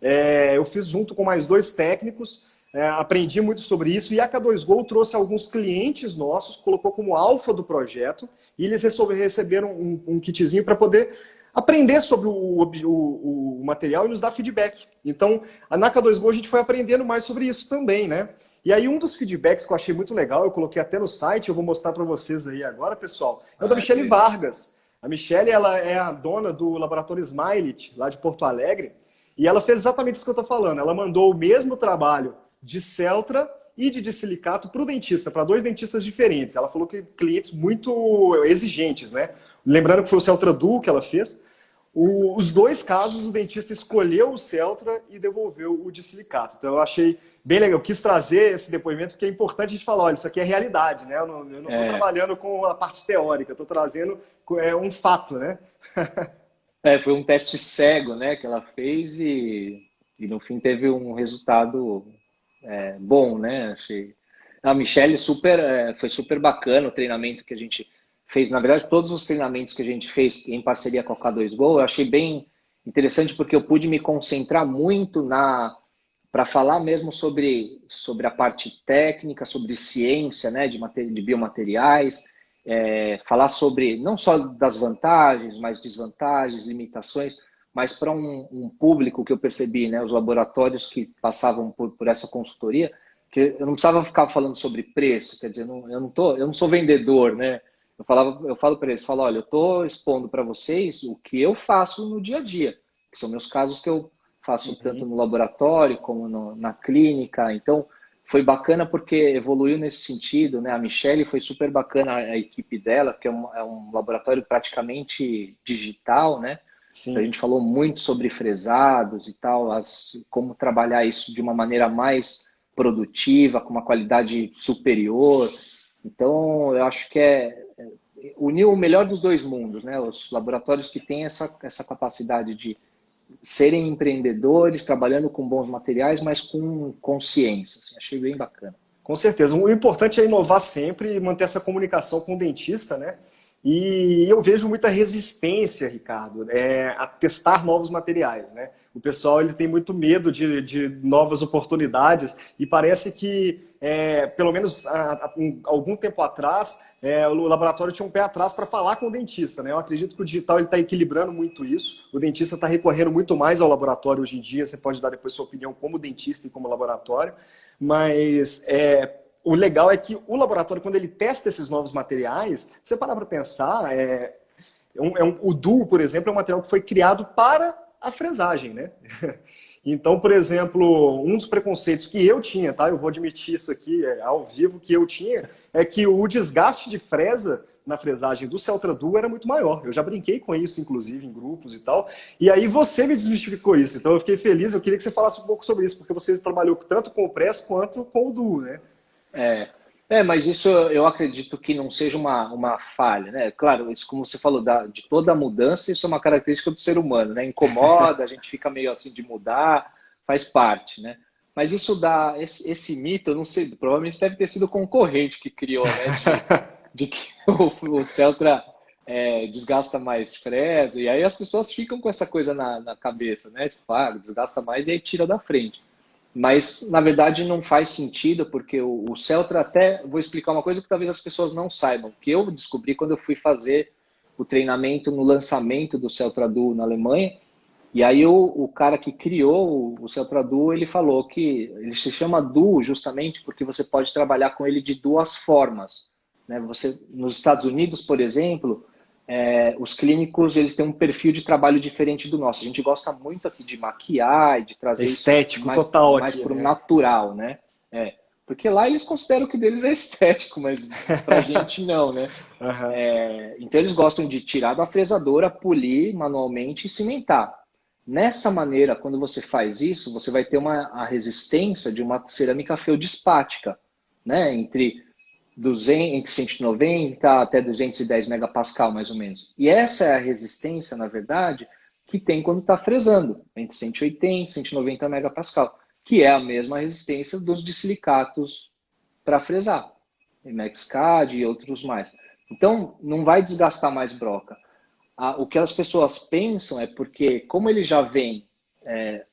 Speaker 1: Eu fiz junto com mais dois técnicos. aprendi muito sobre isso e a K2Go trouxe alguns clientes nossos, colocou como alfa do projeto e eles receberam um kitzinho para poder aprender sobre o material e nos dar feedback. Então, na K2Go a gente foi aprendendo mais sobre isso também, né? E aí um dos feedbacks que eu achei muito legal, eu coloquei até no site, eu vou mostrar para vocês aí agora, pessoal, é o da Michele Vargas. A Michele, ela é a dona do laboratório Smilet, lá de Porto Alegre, e ela fez exatamente isso que eu estou falando. Ela mandou o mesmo trabalho de Celtra e de silicato para o dentista, para dois dentistas diferentes. Ela falou que clientes muito exigentes, né? Lembrando que foi o Celtra Duo que ela fez. Os dois casos, o dentista escolheu o Celtra e devolveu o de silicato. Então eu achei bem legal. Eu quis trazer esse depoimento porque é importante a gente falar, olha, isso aqui é realidade, né? Eu não estou trabalhando com a parte teórica, estou trazendo um fato, né?
Speaker 2: Foi um teste cego, né, que ela fez e no fim teve um resultado bom, né? Achei. A Michelle foi super bacana o treinamento que a gente fez. Na verdade, todos os treinamentos que a gente fez em parceria com a K2Go, eu achei bem interessante porque eu pude me concentrar muito para falar mesmo sobre a parte técnica, sobre ciência, né, de biomateriais, falar sobre não só das vantagens, mas desvantagens, limitações, mas para um público que eu percebi, né, os laboratórios que passavam por essa consultoria, que eu não precisava ficar falando sobre preço, quer dizer, eu não sou vendedor, né? Eu falo para eles, olha, eu estou expondo para vocês o que eu faço no dia a dia, que são meus casos que eu faço tanto no laboratório como na clínica. Então, foi bacana porque evoluiu nesse sentido, né? A Michelle foi super bacana, a equipe dela, que é um laboratório praticamente digital, né?
Speaker 1: Sim.
Speaker 2: A gente falou muito sobre fresados e tal, como trabalhar isso de uma maneira mais produtiva, com uma qualidade superior. Então, eu acho que unir o melhor dos dois mundos, né? Os laboratórios que têm essa capacidade de serem empreendedores, trabalhando com bons materiais, mas com consciência. Assim, achei bem bacana.
Speaker 1: Com certeza. O importante é inovar sempre e manter essa comunicação com o dentista, né? E eu vejo muita resistência, Ricardo, a testar novos materiais, né? O pessoal ele tem muito medo de novas oportunidades e parece que, pelo menos algum tempo atrás, o laboratório tinha um pé atrás para falar com o dentista, né? Eu acredito que o digital está equilibrando muito isso. O dentista está recorrendo muito mais ao laboratório hoje em dia. Você pode dar depois sua opinião como dentista e como laboratório, mas o legal é que o laboratório, quando ele testa esses novos materiais, você parar para pensar, o Duo, por exemplo, é um material que foi criado para a fresagem, né? Então, por exemplo, um dos preconceitos que eu tinha, tá? Eu vou admitir isso aqui ao vivo, que eu tinha, é que o desgaste de fresa na fresagem do Celtra Duo era muito maior. Eu já brinquei com isso, inclusive, em grupos e tal. E aí você me desmistificou isso. Então eu fiquei feliz, eu queria que você falasse um pouco sobre isso, porque você trabalhou tanto com o Press quanto com o Duo, né?
Speaker 2: Mas isso eu acredito que não seja uma falha, né? Claro, isso como você falou, de toda a mudança, isso é uma característica do ser humano, né? Incomoda, a gente fica meio assim de mudar, faz parte, né? Mas isso dá, esse mito, eu não sei, provavelmente deve ter sido o concorrente que criou, né? De que o Celtra desgasta mais fresa, e aí as pessoas ficam com essa coisa na cabeça, né? Tipo, desgasta mais e aí tira da frente. Mas, na verdade, não faz sentido, porque o Celtra até... Vou explicar uma coisa que talvez as pessoas não saibam, que eu descobri quando eu fui fazer o treinamento no lançamento do Celtra Duo na Alemanha, e aí o cara que criou o Celtra Duo, ele falou que ele se chama Duo justamente porque você pode trabalhar com ele de duas formas, né? Nos Estados Unidos, por exemplo, os clínicos eles têm um perfil de trabalho diferente do nosso. A gente gosta muito aqui de maquiar e de trazer
Speaker 1: estético
Speaker 2: isso
Speaker 1: total
Speaker 2: mais
Speaker 1: aqui,
Speaker 2: para o
Speaker 1: né?
Speaker 2: natural, né? Porque lá eles consideram que o deles é estético, mas pra gente não, né?
Speaker 1: Uhum.
Speaker 2: Então eles gostam de tirar da fresadora, polir manualmente e cimentar. Nessa maneira, quando você faz isso, você vai ter a resistência de uma cerâmica feldispática, né? Entre 190 até 210 megapascal, mais ou menos. E essa é a resistência, na verdade, que tem quando está fresando, entre 180 e 190 megapascal, que é a mesma resistência dos disilicatos para fresar, MXCAD e outros mais. Então, não vai desgastar mais broca. O que as pessoas pensam é porque, como ele já vem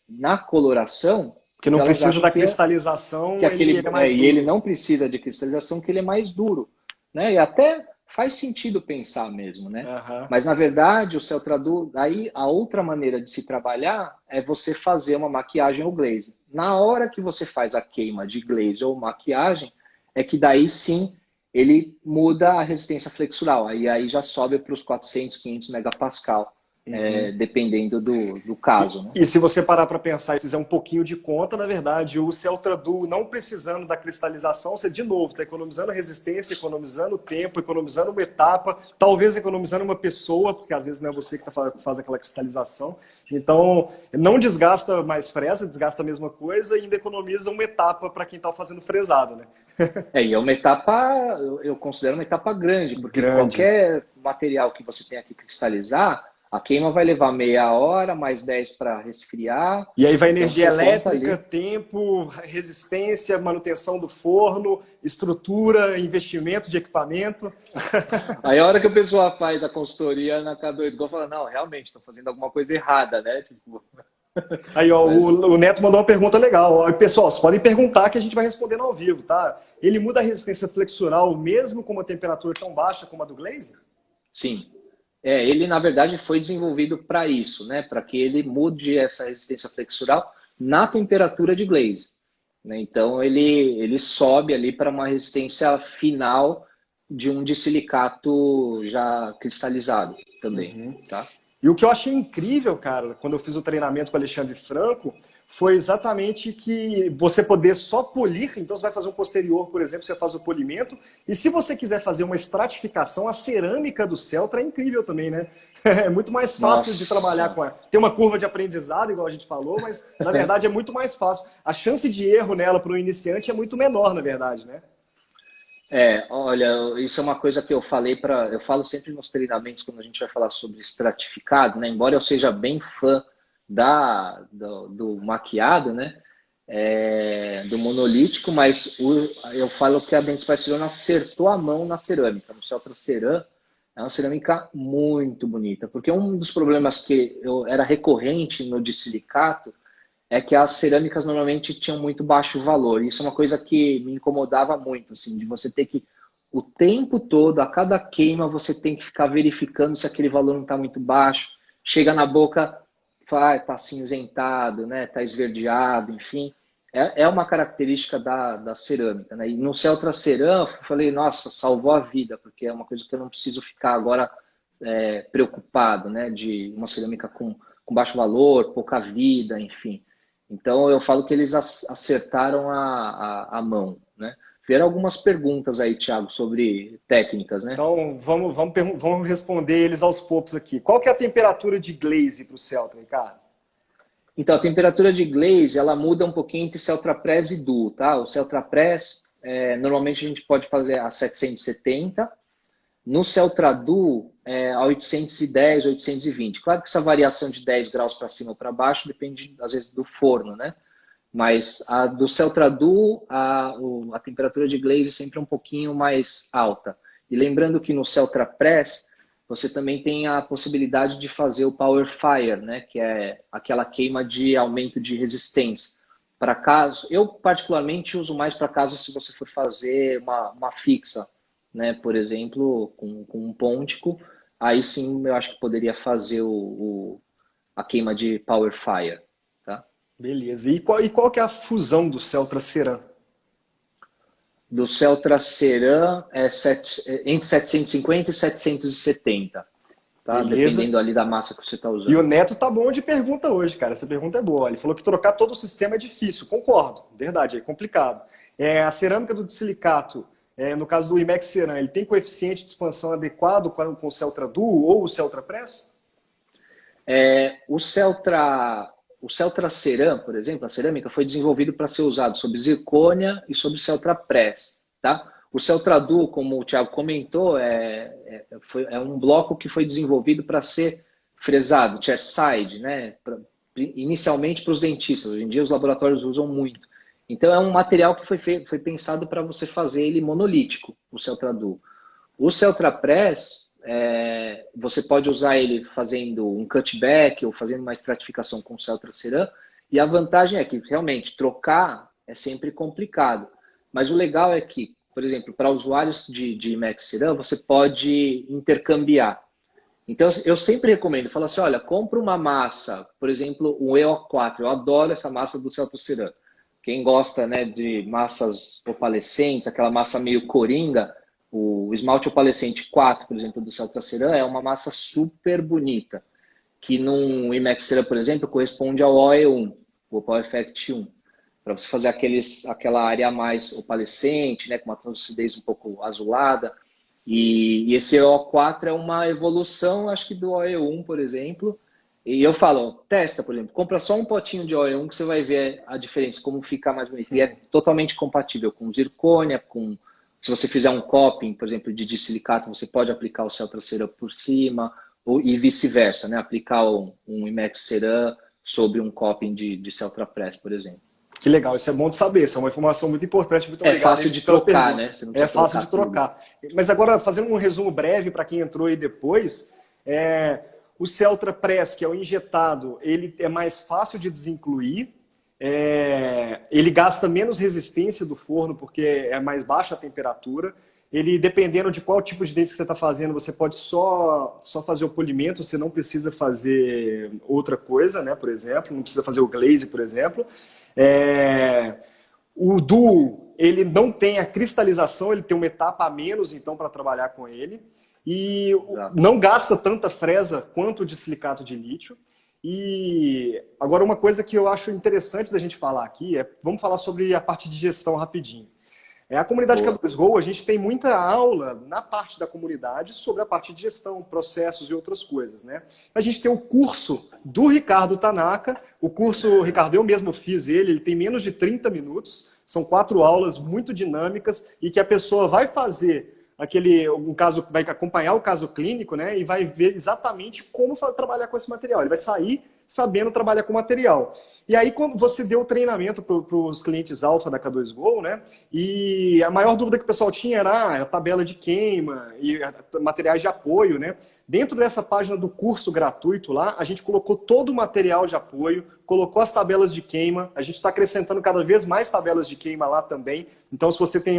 Speaker 2: na coloração,
Speaker 1: Porque não
Speaker 2: elas
Speaker 1: precisa
Speaker 2: acham
Speaker 1: da
Speaker 2: que
Speaker 1: cristalização,
Speaker 2: aquele,
Speaker 1: ele é mais
Speaker 2: e ele
Speaker 1: duro.
Speaker 2: não precisa de cristalização, que ele é mais duro, né? E até faz sentido pensar mesmo, né?
Speaker 1: Aham.
Speaker 2: Mas na verdade, o Celtradu, aí a outra maneira de se trabalhar é você fazer uma maquiagem ou glaze. Na hora que você faz a queima de glaze ou maquiagem, é que daí sim ele muda a resistência flexural. Aí já sobe para os 400, 500 megapascal,
Speaker 1: Uhum.
Speaker 2: dependendo do
Speaker 1: E,
Speaker 2: caso, né?
Speaker 1: e se você parar para pensar e fizer um pouquinho de conta, na verdade, o Celtradu não precisando da cristalização, você de novo está economizando resistência, economizando tempo, economizando uma etapa, talvez economizando uma pessoa, porque às vezes não é você que faz aquela cristalização. Então, não desgasta mais fresa, desgasta a mesma coisa e ainda economiza uma etapa para quem está fazendo fresado, né?
Speaker 2: E é uma etapa, eu considero uma etapa grande, porque
Speaker 1: Grande.
Speaker 2: qualquer material que você tenha que cristalizar, a queima vai levar meia hora, mais 10 para resfriar.
Speaker 1: E aí vai
Speaker 2: Então
Speaker 1: energia
Speaker 2: você conta
Speaker 1: elétrica,
Speaker 2: ali.
Speaker 1: tempo, resistência, manutenção do forno, estrutura, investimento de equipamento.
Speaker 2: Aí a hora que a pessoa faz a consultoria na K2Go, fala, não, realmente, estou fazendo alguma coisa errada, né? Tipo,
Speaker 1: Aí, ó,
Speaker 2: mas
Speaker 1: o Neto mandou uma pergunta legal. Ó, pessoal, vocês podem perguntar que a gente vai respondendo ao vivo, tá? Ele muda a resistência flexural mesmo com uma temperatura tão baixa como a do Glaze?
Speaker 2: sim. Ele, na verdade, foi desenvolvido para isso, né? Para que ele mude essa resistência flexural na temperatura de glaze, né? Então, ele sobe ali para uma resistência final de um de silicato já cristalizado também, tá?
Speaker 1: E o que eu achei incrível, cara, quando eu fiz o treinamento com o Alexandre Franco, foi exatamente que você poder só polir, então você vai fazer um posterior, por exemplo, você faz o polimento, e se você quiser fazer uma estratificação, a cerâmica do Celtra é incrível também, né? É muito mais fácil de trabalhar
Speaker 2: Nossa,
Speaker 1: com ela. Tem uma curva de aprendizado, igual a gente falou, mas na verdade é muito mais fácil. A chance de erro nela para o iniciante é muito menor, na verdade, né?
Speaker 2: olha, isso é uma coisa que eu falo sempre nos treinamentos quando a gente vai falar sobre estratificado, né? Embora eu seja bem fã do maquiado, né? Do monolítico, mas eu falo que a Dentes Barcelona acertou a mão na cerâmica. No Celtra Ceram é uma cerâmica muito bonita, porque um dos problemas que era recorrente no de silicato é que as cerâmicas normalmente tinham muito baixo valor. Isso é uma coisa que me incomodava muito, assim, de você ter que, o tempo todo, a cada queima, você tem que ficar verificando se aquele valor não está muito baixo. Chega na boca, está cinzentado, né? Está esverdeado, enfim. É uma característica da cerâmica, né? E no Celtra Ceram, eu falei, nossa, salvou a vida, porque é uma coisa que eu não preciso ficar agora preocupado, né? De uma cerâmica com baixo valor, pouca vida, enfim. Então, eu falo que eles acertaram a mão, né? Vieram algumas perguntas aí, Thiago, sobre técnicas, né?
Speaker 1: Então, vamos responder eles aos poucos aqui. Qual que é a temperatura de glaze para o Celtra, Ricardo?
Speaker 2: Então, a temperatura de glaze, ela muda um pouquinho entre Celtrapress e Duo, tá? O Celtrapress, normalmente a gente pode fazer a 770, no Celtradu, a 810, 820. Claro que essa variação de 10 graus para cima ou para baixo depende, às vezes, do forno, né? Mas a do Celtradu, a temperatura de glaze sempre é um pouquinho mais alta. E lembrando que no Celtrapress, você também tem a possibilidade de fazer o Power Fire, né? Que é aquela queima de aumento de resistência. Para caso, eu particularmente uso mais para caso se você for fazer uma fixa, né? Por exemplo, com um pôntico, aí sim eu acho que poderia fazer a queima de Power Fire, tá?
Speaker 1: Beleza. E qual que é a fusão do Celtra Ceram?
Speaker 2: Do Celtra Ceram entre 750 e 770, tá?
Speaker 1: Beleza.
Speaker 2: Dependendo ali da massa que você está
Speaker 1: E o
Speaker 2: usando.
Speaker 1: Neto tá bom de pergunta hoje, cara. Essa pergunta é boa. Ele falou que trocar todo o sistema é difícil. Concordo. Verdade, é complicado. A cerâmica do silicato, no caso do IMEX Ceram, ele tem coeficiente de expansão adequado com o Celtra Duo ou o Celtra Press?
Speaker 2: O Celtra Ceram, por exemplo, a cerâmica foi desenvolvido para ser usado sobre zircônia e sobre Celtra Press, tá? O Celtra Duo, como o Thiago comentou, é um bloco que foi desenvolvido para ser fresado, chairside, né? Inicialmente para os dentistas. Hoje em dia os laboratórios usam muito. Então é um material que foi pensado para você fazer ele monolítico, o Celtra Duo. O Celtra Press, você pode usar ele fazendo um cutback ou fazendo uma estratificação com o Celtra Ceram E a vantagem é que, realmente, trocar é sempre complicado. Mas o legal é que, por exemplo, para usuários de Emacs Ceram, você pode intercambiar. Então, eu sempre recomendo, falo assim, olha, compra uma massa, por exemplo, o EO4, eu adoro essa massa do Celta Ceram. Quem gosta, né, de massas opalescentes, aquela massa meio coringa, o esmalte opalescente 4, por exemplo, do Celta Ceram, é uma massa super bonita, que num Emacs Ceram, por exemplo, corresponde ao OE1, o Opal Effect 1, para você fazer aquela área mais opalescente, né, com uma translucidez um pouco azulada. E esse O4 é uma evolução, acho que do OE1, por exemplo. E eu falo, testa, por exemplo, compra só um potinho de OE1 que você vai ver a diferença, como fica mais bonito. E é totalmente compatível com zircônia, se você fizer um coping, por exemplo, de silicato, você pode aplicar o Celta Ceram por cima, e vice-versa, né? Aplicar um Emacs Ceram sobre um coping de Celta Press, por exemplo.
Speaker 1: Que legal, isso é bom de saber, isso é uma informação muito importante, muito obrigado.
Speaker 2: É fácil de trocar, né? Você não
Speaker 1: É fácil
Speaker 2: trocar
Speaker 1: de trocar. Tudo. Mas agora, fazendo um resumo breve para quem entrou aí depois, o Celta Press, que é o injetado, ele é mais fácil de desincluir, ele gasta menos resistência do forno, porque é mais baixa a temperatura. Ele, dependendo de qual tipo de dente que você está fazendo, você pode só fazer o polimento, você não precisa fazer outra coisa, né? Por exemplo, não precisa fazer o glaze, por exemplo. O Duo, ele não tem a cristalização, ele tem uma etapa a menos, então, para trabalhar com ele. E não gasta tanta fresa quanto o de silicato de lítio. E agora, uma coisa que eu acho interessante da gente falar aqui vamos falar sobre a parte de gestão rapidinho. A comunidade K2Go, a gente tem muita aula na parte da comunidade sobre a parte de gestão, processos e outras coisas, né? A gente tem o curso do Ricardo Tanaka, o curso, Ricardo, eu mesmo fiz ele tem menos de 30 minutos, são 4 aulas muito dinâmicas e que a pessoa vai fazer vai acompanhar o caso clínico, né? E vai ver exatamente como trabalhar com esse material. Ele vai sair sabendo trabalhar com material. E aí, quando você deu o treinamento para os clientes alfa da K2Go, né? E a maior dúvida que o pessoal tinha era a tabela de queima e materiais de apoio, né? Dentro dessa página do curso gratuito lá, a gente colocou todo o material de apoio, colocou as tabelas de queima, a gente está acrescentando cada vez mais tabelas de queima lá também. Então, se você tem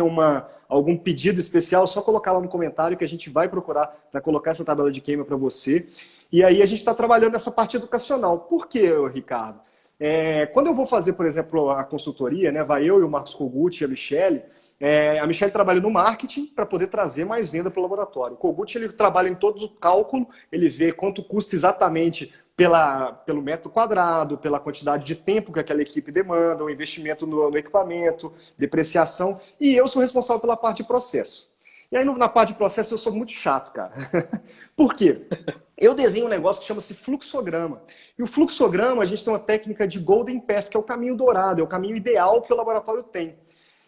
Speaker 1: algum pedido especial, é só colocar lá no comentário que a gente vai procurar para colocar essa tabela de queima para você. E aí a gente está trabalhando nessa parte educacional. Por quê, Ricardo? Quando eu vou fazer, por exemplo, a consultoria, né, vai eu e o Marcos Kogut e a Michelle trabalha no marketing para poder trazer mais venda para o laboratório. O Kogut, ele trabalha em todo o cálculo, ele vê quanto custa exatamente pelo metro quadrado, pela quantidade de tempo que aquela equipe demanda, o investimento no equipamento, depreciação, e eu sou responsável pela parte de processo. E aí, na parte de processo, eu sou muito chato, cara. Por quê? Eu desenho um negócio que chama-se fluxograma. E o fluxograma, a gente tem uma técnica de Golden Path, que é o caminho dourado, é o caminho ideal que o laboratório tem.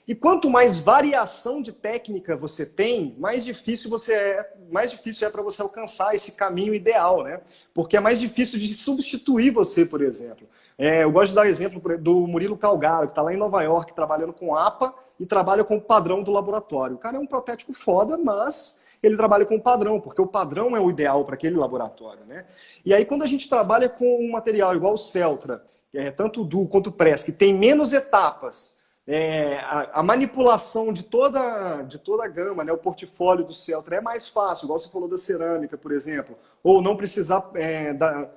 Speaker 1: E quanto mais variação de técnica você tem, mais difícil é para você alcançar esse caminho ideal, né? Porque é mais difícil de substituir você, por exemplo. Eu gosto de dar o exemplo do Murilo Calgaro, que está lá em Nova York, trabalhando com APA e trabalha com o padrão do laboratório. O cara é um protético foda, mas ele trabalha com o padrão, porque o padrão é o ideal para aquele laboratório, né? E aí, quando a gente trabalha com um material igual o Celtra, tanto o Duo quanto o Press, que tem menos etapas, a manipulação de toda a gama, né, o portfólio do Celtra é mais fácil, igual você falou da cerâmica, por exemplo, ou não precisar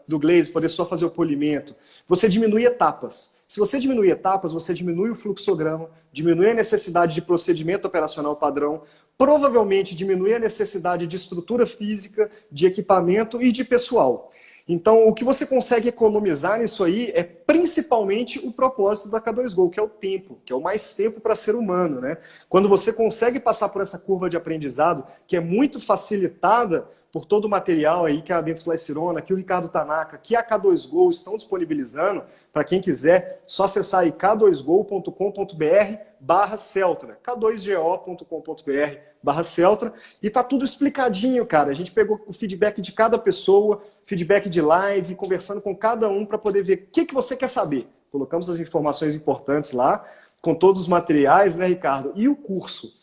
Speaker 1: do glaze, poder só fazer o polimento. Você diminui etapas. Se você diminui etapas, você diminui o fluxograma, diminui a necessidade de procedimento operacional padrão, provavelmente diminui a necessidade de estrutura física, de equipamento e de pessoal. Então, o que você consegue economizar nisso aí é principalmente o propósito da K2Go, que é o tempo, que é o mais tempo para ser humano, né? Quando você consegue passar por essa curva de aprendizado, que é muito facilitada por todo o material aí que a Dentsply Sirona, que o Ricardo Tanaka, que a K2Go estão disponibilizando, para quem quiser, só acessar aí k2go.com.br/Celtra, k2go.com.br/Celtra, e tá tudo explicadinho, cara. A gente pegou o feedback de cada pessoa, feedback de live, conversando com cada um para poder ver o que você quer saber. Colocamos as informações importantes lá, com todos os materiais, né, Ricardo? E o curso.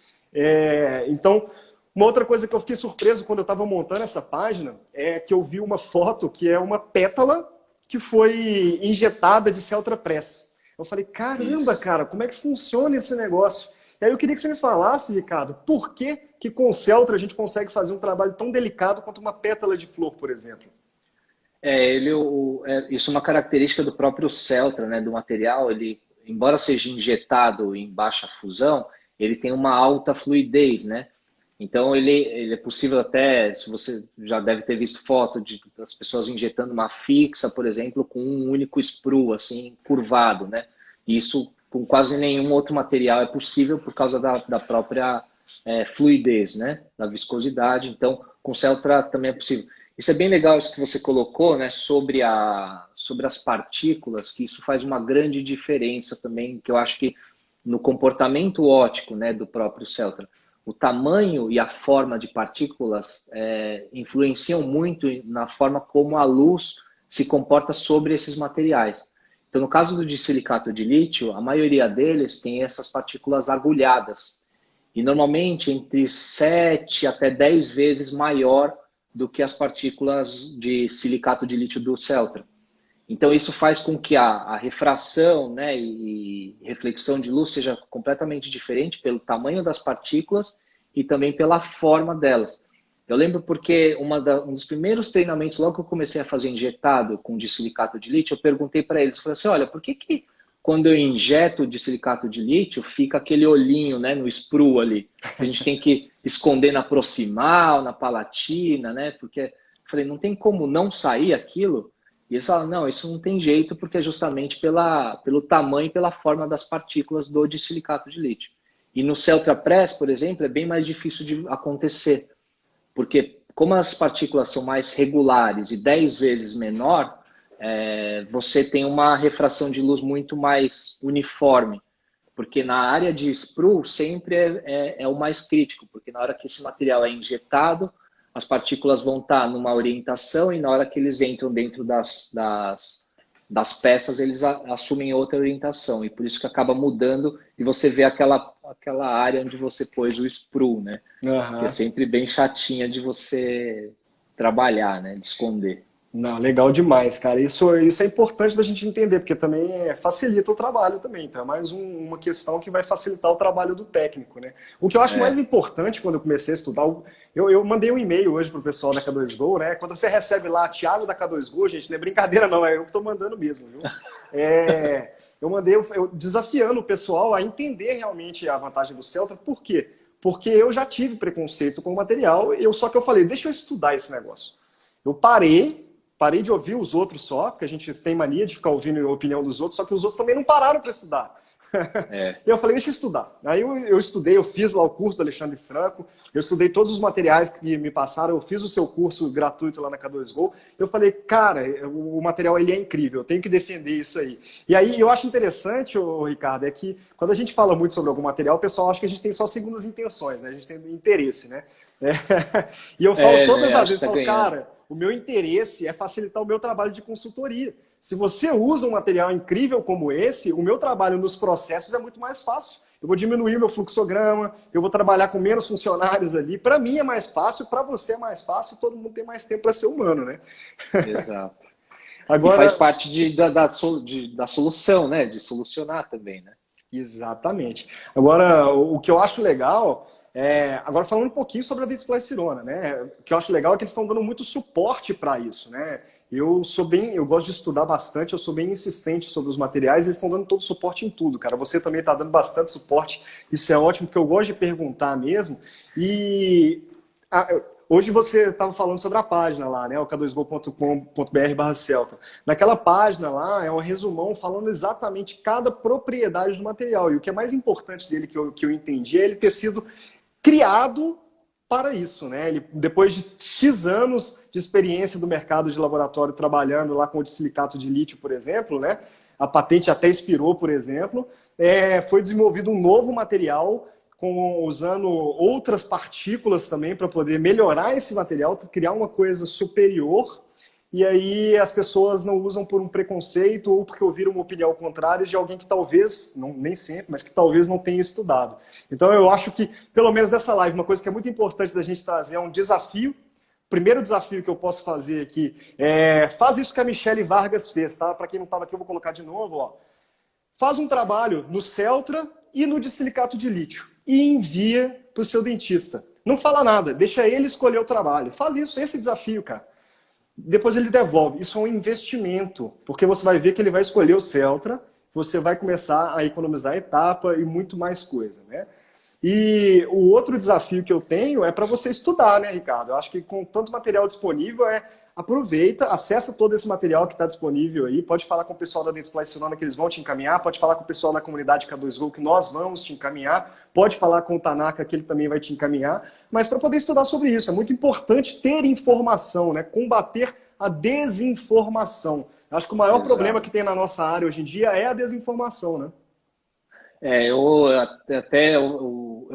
Speaker 1: Então, uma outra coisa que eu fiquei surpreso quando eu estava montando essa página é que eu vi uma foto que é uma pétala que foi injetada de Celtrapress. Eu falei, caramba,
Speaker 2: Isso.
Speaker 1: cara, como é que funciona esse negócio? E aí eu queria que você me falasse, Ricardo, por que que com o Celtra a gente consegue fazer um trabalho tão delicado quanto uma pétala de flor, por exemplo?
Speaker 2: Isso é uma característica do próprio Celtra, né, do material. Ele, embora seja injetado em baixa fusão, ele tem uma alta fluidez, né? Então ele é possível até, se você já deve ter visto foto das pessoas injetando uma fixa, por exemplo, com um único sprue, assim, curvado, né? E isso com quase nenhum outro material é possível por causa da própria fluidez, né? Da viscosidade. Então, com Celtra também é possível. Isso é bem legal isso que você colocou, né, sobre as partículas, que isso faz uma grande diferença também, que eu acho que no comportamento óptico, né, do próprio Celtra. O tamanho e a forma de partículas influenciam muito na forma como a luz se comporta sobre esses materiais. Então, no caso do silicato de lítio, a maioria deles tem essas partículas agulhadas. E normalmente entre 7 até 10 vezes maior do que as partículas de silicato de lítio do Celtra. Então isso faz com que a refração, né, e reflexão de luz seja completamente diferente pelo tamanho das partículas e também pela forma delas. Eu lembro porque um dos primeiros treinamentos, logo que eu comecei a fazer injetado com silicato de lítio, eu perguntei para eles, falei assim, olha, por que quando eu injeto silicato de lítio fica aquele olhinho, né, no sprue ali? A gente tem que esconder na proximal, na palatina, né? Porque eu falei, não tem como não sair aquilo. E eles falaram, não, isso não tem jeito, porque é justamente pelo tamanho e pela forma das partículas do silicato de lítio. E no Celtra Press, por exemplo, é bem mais difícil de acontecer, porque como as partículas são mais regulares e 10 vezes menor, você tem uma refração de luz muito mais uniforme, porque na área de sprue sempre é o mais crítico, porque na hora que esse material é injetado, as partículas vão estar numa orientação e na hora que eles entram dentro das peças, eles assumem outra orientação. E por isso que acaba mudando e você vê aquela área onde você pôs o sprue, né? Que é
Speaker 1: Aham.
Speaker 2: sempre bem chatinha de você trabalhar, né? De esconder.
Speaker 1: Não, legal demais, cara. Isso é importante da gente entender, porque também facilita o trabalho também. Então é mais uma questão que vai facilitar o trabalho do técnico, né? O que eu acho mais
Speaker 2: É,
Speaker 1: importante quando eu comecei a estudar, eu mandei um e-mail hoje pro pessoal da K2Go, né? Quando você recebe lá, Thiago da K2Go, gente, não é brincadeira não, é eu que tô mandando mesmo, viu? Eu mandei eu desafiando o pessoal a entender realmente a vantagem do Celtra, por quê? Porque eu já tive preconceito com o material, só que eu falei, deixa eu estudar esse negócio. Eu parei de ouvir os outros só, porque a gente tem mania de ficar ouvindo a opinião dos outros, só que os outros também não pararam para estudar.
Speaker 2: é.
Speaker 1: E eu falei, deixa eu estudar. Aí eu estudei, eu fiz lá o curso do Alexandre Franco, eu estudei todos os materiais que me passaram, eu fiz o seu curso gratuito lá na K2Go. Eu falei, cara, o material ele é incrível, eu tenho que defender isso aí. E aí eu acho interessante, Ricardo, é que quando a gente fala muito sobre algum material, o pessoal acha que a gente tem só segundas intenções, né? A gente tem interesse, né? É. E eu falo todas as
Speaker 2: Acho que
Speaker 1: vezes,
Speaker 2: tá
Speaker 1: falo,
Speaker 2: ganhando.
Speaker 1: cara, o meu interesse é facilitar o meu trabalho de consultoria. Se você usa um material incrível como esse, o meu trabalho nos processos é muito mais fácil. Eu vou diminuir meu fluxograma, eu vou trabalhar com menos funcionários ali. Para mim é mais fácil, para você é mais fácil, todo mundo tem mais tempo para ser humano, né?
Speaker 2: Exato. E faz
Speaker 1: Agora,
Speaker 2: parte da solução, né? De solucionar também, né?
Speaker 1: exatamente. Agora, o que eu acho legal agora falando um pouquinho sobre a desplacerona, né? O que eu acho legal é que eles estão dando muito suporte para isso, né? Eu gosto de estudar bastante, eu sou bem insistente sobre os materiais, eles estão dando todo suporte em tudo, cara. Você também está dando bastante suporte, isso é ótimo, porque eu gosto de perguntar mesmo. E hoje você estava falando sobre a página lá, né? O k2go.com.br/Celta. Naquela página lá é um resumão falando exatamente cada propriedade do material. E o que é mais importante dele que eu entendi é ele ter sido criado para isso, né? Ele, depois de X anos de experiência do mercado de laboratório trabalhando lá com o silicato de lítio, por exemplo, né? A patente até expirou, por exemplo, foi desenvolvido um novo material usando outras partículas também para poder melhorar esse material, criar uma coisa superior. E aí as pessoas não usam por um preconceito ou porque ouviram uma opinião contrária de alguém que talvez, não, nem sempre, mas que talvez não tenha estudado. Então eu acho que, pelo menos nessa live, uma coisa que é muito importante da gente trazer é um desafio Primeiro desafio que eu posso fazer aqui é faz isso que a Michele Vargas fez, tá? Para quem não estava aqui, eu vou colocar de novo, ó. Faz um trabalho no Celtra e no dissilicato de lítio e envia para o seu dentista. Não fala nada, deixa ele escolher o trabalho. Faz isso, esse desafio, cara. Depois ele devolve. Isso é um investimento, porque você vai ver que ele vai escolher o Celtra, você vai começar a economizar etapa e muito mais coisa, né? E o outro desafio que eu tenho é para você estudar, né, Ricardo? Eu acho que com tanto material disponível, aproveita, acessa todo esse material que está disponível aí, pode falar com o pessoal da Dentsply Sinona que eles vão te encaminhar, pode falar com o pessoal da comunidade K2Go que nós vamos te encaminhar, pode falar com o Tanaka que ele também vai te encaminhar, mas para poder estudar sobre isso, é muito importante ter informação, né? Combater a desinformação. Acho que o maior problema que tem na nossa área hoje em dia é a desinformação, né?
Speaker 2: Eu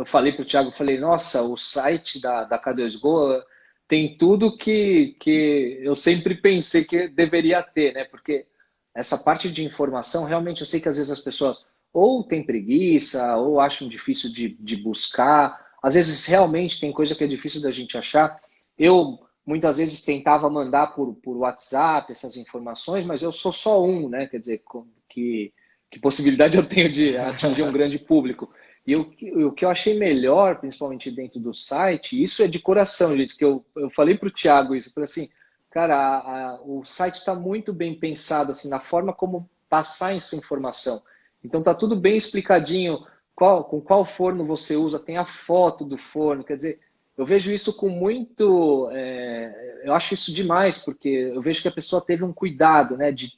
Speaker 2: falei para o Thiago, falei, nossa, o site da K2Go tem tudo que eu sempre pensei que deveria ter, né? Porque essa parte de informação, realmente eu sei que às vezes as pessoas ou têm preguiça, ou acham difícil de buscar. Às vezes realmente tem coisa que é difícil da gente achar. Eu muitas vezes tentava mandar por WhatsApp essas informações, mas eu sou só um, né? Quer dizer, que possibilidade eu tenho de atingir um grande público. E o que eu achei melhor, principalmente dentro do site, isso é de coração, gente, que eu falei para o Thiago isso, eu falei assim, cara, o site está muito bem pensado assim, na forma como passar essa informação. Então tá tudo bem explicadinho, com qual forno você usa, tem a foto do forno, quer dizer, eu vejo isso com muito... eu acho isso demais, porque eu vejo que a pessoa teve um cuidado, né, de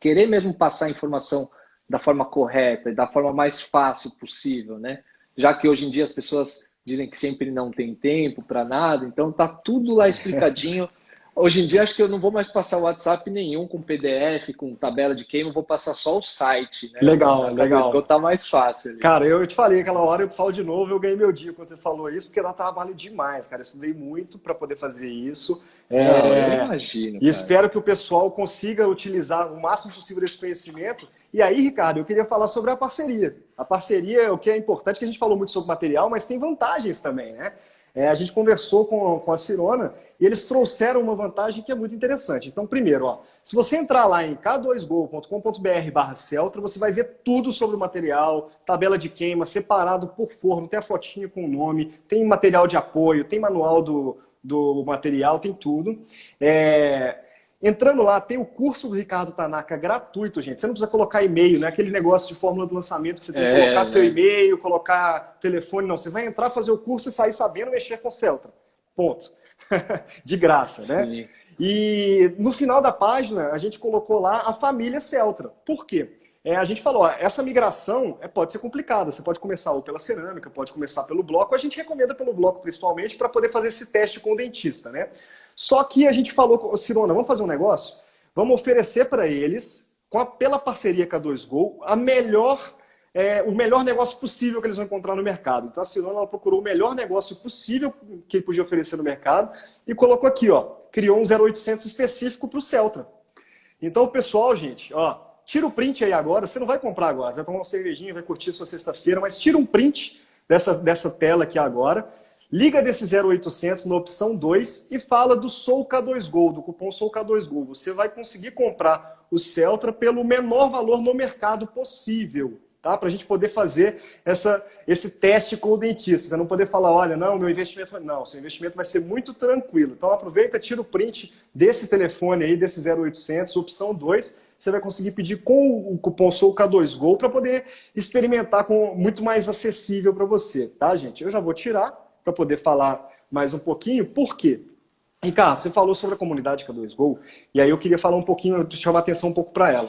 Speaker 2: querer mesmo passar a informação da forma correta e da forma mais fácil possível, né? Já que hoje em dia as pessoas dizem que sempre não tem tempo para nada, então tá tudo lá explicadinho. Hoje em dia acho que eu não vou mais passar WhatsApp nenhum com PDF, com tabela de queima, eu vou passar só o site, né?
Speaker 1: Legal, legal.
Speaker 2: Tá mais fácil ali.
Speaker 1: Cara, eu te falei aquela hora, eu falo de novo, eu ganhei meu dia quando você falou isso, porque dá trabalho demais, cara. Eu estudei muito para poder fazer isso.
Speaker 2: Não, eu imagino.
Speaker 1: E espero que o pessoal consiga utilizar o máximo possível desse conhecimento. E aí, Ricardo, eu queria falar sobre a parceria. A parceria, o que é importante, que a gente falou muito sobre material, mas tem vantagens também, né? A gente conversou com a Sinona e eles trouxeram uma vantagem que é muito interessante. Então, primeiro, ó, se você entrar lá em k2go.com.br/Celtra, você vai ver tudo sobre o material, tabela de queima, separado por forno, tem a fotinha com o nome, tem material de apoio, tem manual do material, tem tudo. Entrando lá, tem o curso do Ricardo Tanaka gratuito, gente. Você não precisa colocar e-mail, não é aquele negócio de fórmula do lançamento que você tem que colocar seu e-mail, colocar telefone, não. Você vai entrar, fazer o curso e sair sabendo mexer com o Celtra. Ponto. De graça, né? Sim. E no final da página, a gente colocou lá a família Celtra. Por quê? A gente falou, ó, essa migração pode ser complicada. Você pode começar ou pela cerâmica, pode começar pelo bloco. A gente recomenda pelo bloco principalmente para poder fazer esse teste com o dentista, né? Só que a gente falou, Sinona, vamos fazer um negócio? Vamos oferecer para eles, pela parceria K2Go, o melhor negócio possível que eles vão encontrar no mercado. Então a Sinona procurou o melhor negócio possível que ele podia oferecer no mercado e colocou aqui, ó, criou um 0800 específico para o Celtra. Então o pessoal, gente, ó, tira o print aí agora, você não vai comprar agora, você vai tomar uma cervejinha, vai curtir a sua sexta-feira, mas tira um print dessa tela aqui agora, liga desse 0800 na opção 2 e fala do Sou K2Go, do cupom Sou K2Go. Você vai conseguir comprar o Celtra pelo menor valor no mercado possível, tá? Para a gente poder fazer esse teste com o dentista. Você não poder falar, olha, não, meu investimento... Não, seu investimento vai ser muito tranquilo. Então aproveita, tira o print desse telefone aí, desse 0800, opção 2, você vai conseguir pedir com o cupom Sou K2Go para poder experimentar com muito mais acessível para você, tá, gente? Eu já vou tirar para poder falar mais um pouquinho. Por quê? Ricardo, você falou sobre a comunidade K2Go, e aí eu queria falar um pouquinho, chamar a atenção um pouco para ela.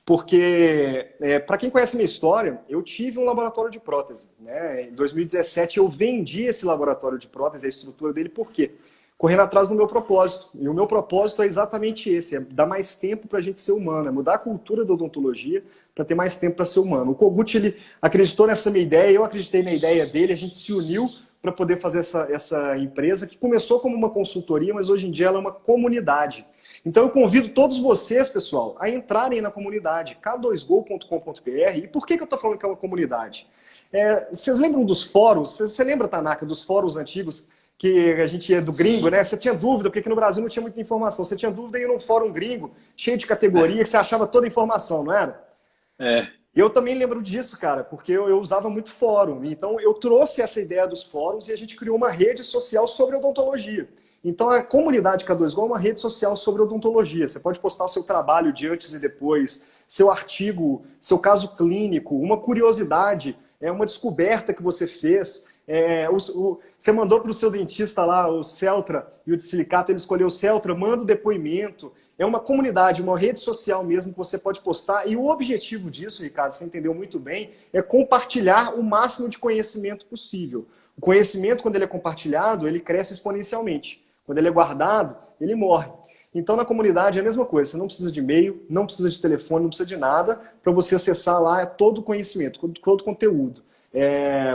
Speaker 1: Porque, para quem conhece a minha história, eu tive um laboratório de prótese, né? Em 2017 eu vendi esse laboratório de prótese, a estrutura dele, por quê? Correndo atrás do meu propósito. E o meu propósito é exatamente esse, é dar mais tempo para a gente ser humano, é mudar a cultura da odontologia para ter mais tempo para ser humano. O Kogut, ele acreditou nessa minha ideia, eu acreditei na ideia dele, a gente se uniu para poder fazer essa empresa, que começou como uma consultoria, mas hoje em dia ela é uma comunidade. Então eu convido todos vocês, pessoal, a entrarem na comunidade k2go.com.br. E por que eu estou falando que é uma comunidade? Vocês lembram dos fóruns? Você lembra, Tanaka, dos fóruns antigos que a gente ia do gringo, né? Você tinha dúvida, porque aqui no Brasil não tinha muita informação. Você tinha dúvida e ia num fórum gringo, cheio de categoria, que você achava toda a informação, não era?
Speaker 2: É,
Speaker 1: Eu também lembro disso, cara, porque eu usava muito fórum. Então, eu trouxe essa ideia dos fóruns e a gente criou uma rede social sobre odontologia. Então, a comunidade K2Go é uma rede social sobre odontologia. Você pode postar o seu trabalho de antes e depois, seu artigo, seu caso clínico, uma curiosidade, uma descoberta que você fez. Você mandou para o seu dentista lá o Celtra e o de silicato, ele escolheu o Celtra, manda o depoimento. É uma comunidade, uma rede social mesmo que você pode postar. E o objetivo disso, Ricardo, você entendeu muito bem, é compartilhar o máximo de conhecimento possível. O conhecimento, quando ele é compartilhado, ele cresce exponencialmente. Quando ele é guardado, ele morre. Então, na comunidade é a mesma coisa. Você não precisa de e-mail, não precisa de telefone, não precisa de nada. Para você acessar lá todo o conhecimento, todo o conteúdo.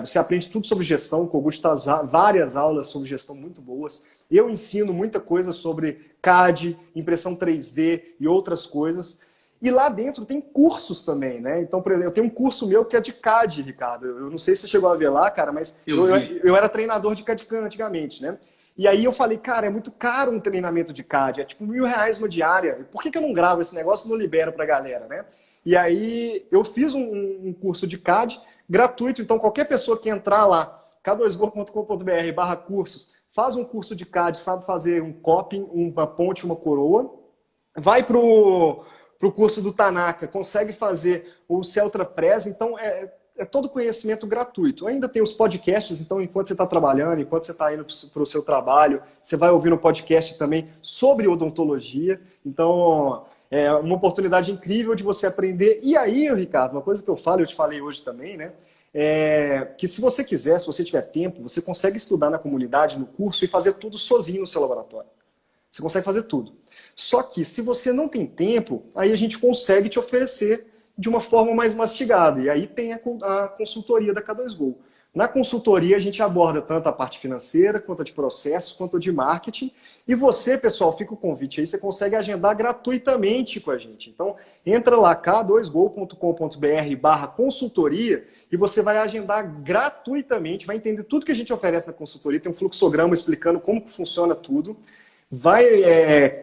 Speaker 1: Você aprende tudo sobre gestão. O Kogut traz várias aulas sobre gestão muito boas. Eu ensino muita coisa sobre CAD, impressão 3D e outras coisas. E lá dentro tem cursos também, né? Então, por exemplo, eu tenho um curso meu que é de CAD, Ricardo. Eu não sei se você chegou a ver lá, cara, mas eu era treinador de CAD antigamente, né? E aí eu falei, cara, é muito caro um treinamento de CAD, é tipo R$ 1.000 uma diária. Por que eu não gravo esse negócio e não libero pra galera, né? E aí eu fiz um curso de CAD gratuito, então qualquer pessoa que entrar lá, k2go.com.br/cursos, faz um curso de CAD, sabe fazer um copy, uma ponte, uma coroa, vai pro curso do Tanaka, consegue fazer o Celtra Press, então é todo conhecimento gratuito. Ainda tem os podcasts, então enquanto você está trabalhando, enquanto você está indo para o seu trabalho, você vai ouvir um podcast também sobre odontologia. Então, é uma oportunidade incrível de você aprender. E aí, Ricardo, uma coisa que eu falo, eu te falei hoje também, né? Que se você quiser, se você tiver tempo, você consegue estudar na comunidade, no curso e fazer tudo sozinho no seu laboratório. Você consegue fazer tudo. Só que se você não tem tempo, aí a gente consegue te oferecer de uma forma mais mastigada. E aí tem a consultoria da K2Go. Na consultoria a gente aborda tanto a parte financeira, quanto a de processos, quanto a de marketing. E você, pessoal, fica o convite aí, você consegue agendar gratuitamente com a gente. Então, entra lá, k2go.com.br/consultoria e você vai agendar gratuitamente, vai entender tudo que a gente oferece na consultoria, tem um fluxograma explicando como que funciona tudo, vai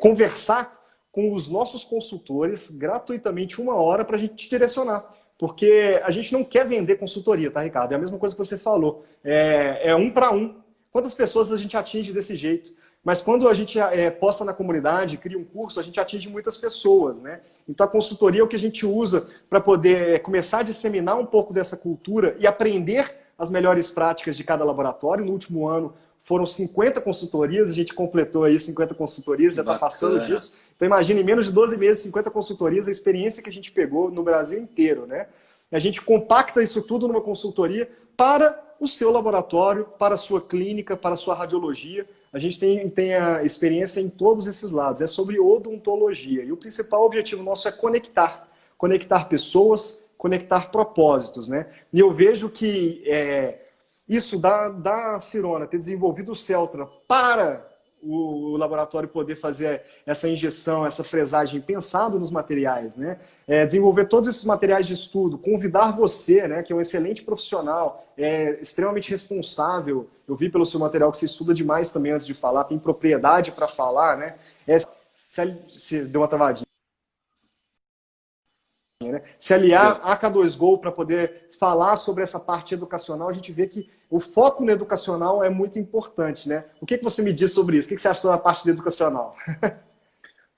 Speaker 1: conversar com os nossos consultores gratuitamente 1 hora para a gente te direcionar. Porque a gente não quer vender consultoria, tá, Ricardo? É a mesma coisa que você falou. É 1 para 1. Quantas pessoas a gente atinge desse jeito? Mas quando a gente posta na comunidade, cria um curso, a gente atinge muitas pessoas, né? Então a consultoria é o que a gente usa para poder começar a disseminar um pouco dessa cultura e aprender as melhores práticas de cada laboratório. No último ano foram 50 consultorias, a gente completou aí 50 consultorias, já está passando disso. Então imagine, em menos de 12 meses, 50 consultorias, a experiência que a gente pegou no Brasil inteiro, né? A gente compacta isso tudo numa consultoria para o seu laboratório, para a sua clínica, para a sua radiologia. A gente tem a experiência em todos esses lados. É sobre odontologia. E o principal objetivo nosso é conectar. Conectar pessoas, conectar propósitos, né? E eu vejo que isso da Cirona ter desenvolvido o Celtra para o laboratório poder fazer essa injeção, essa fresagem pensado nos materiais, né? Desenvolver todos esses materiais de estudo, convidar você, né, que é um excelente profissional, extremamente responsável. Eu vi pelo seu material que você estuda demais também antes de falar, tem propriedade para falar, né? Se deu uma travadinha. Né? Se aliar a K2Go para poder falar sobre essa parte educacional, a gente vê que o foco no educacional é muito importante, né? O que você me diz sobre isso? O que você acha sobre a parte do educacional?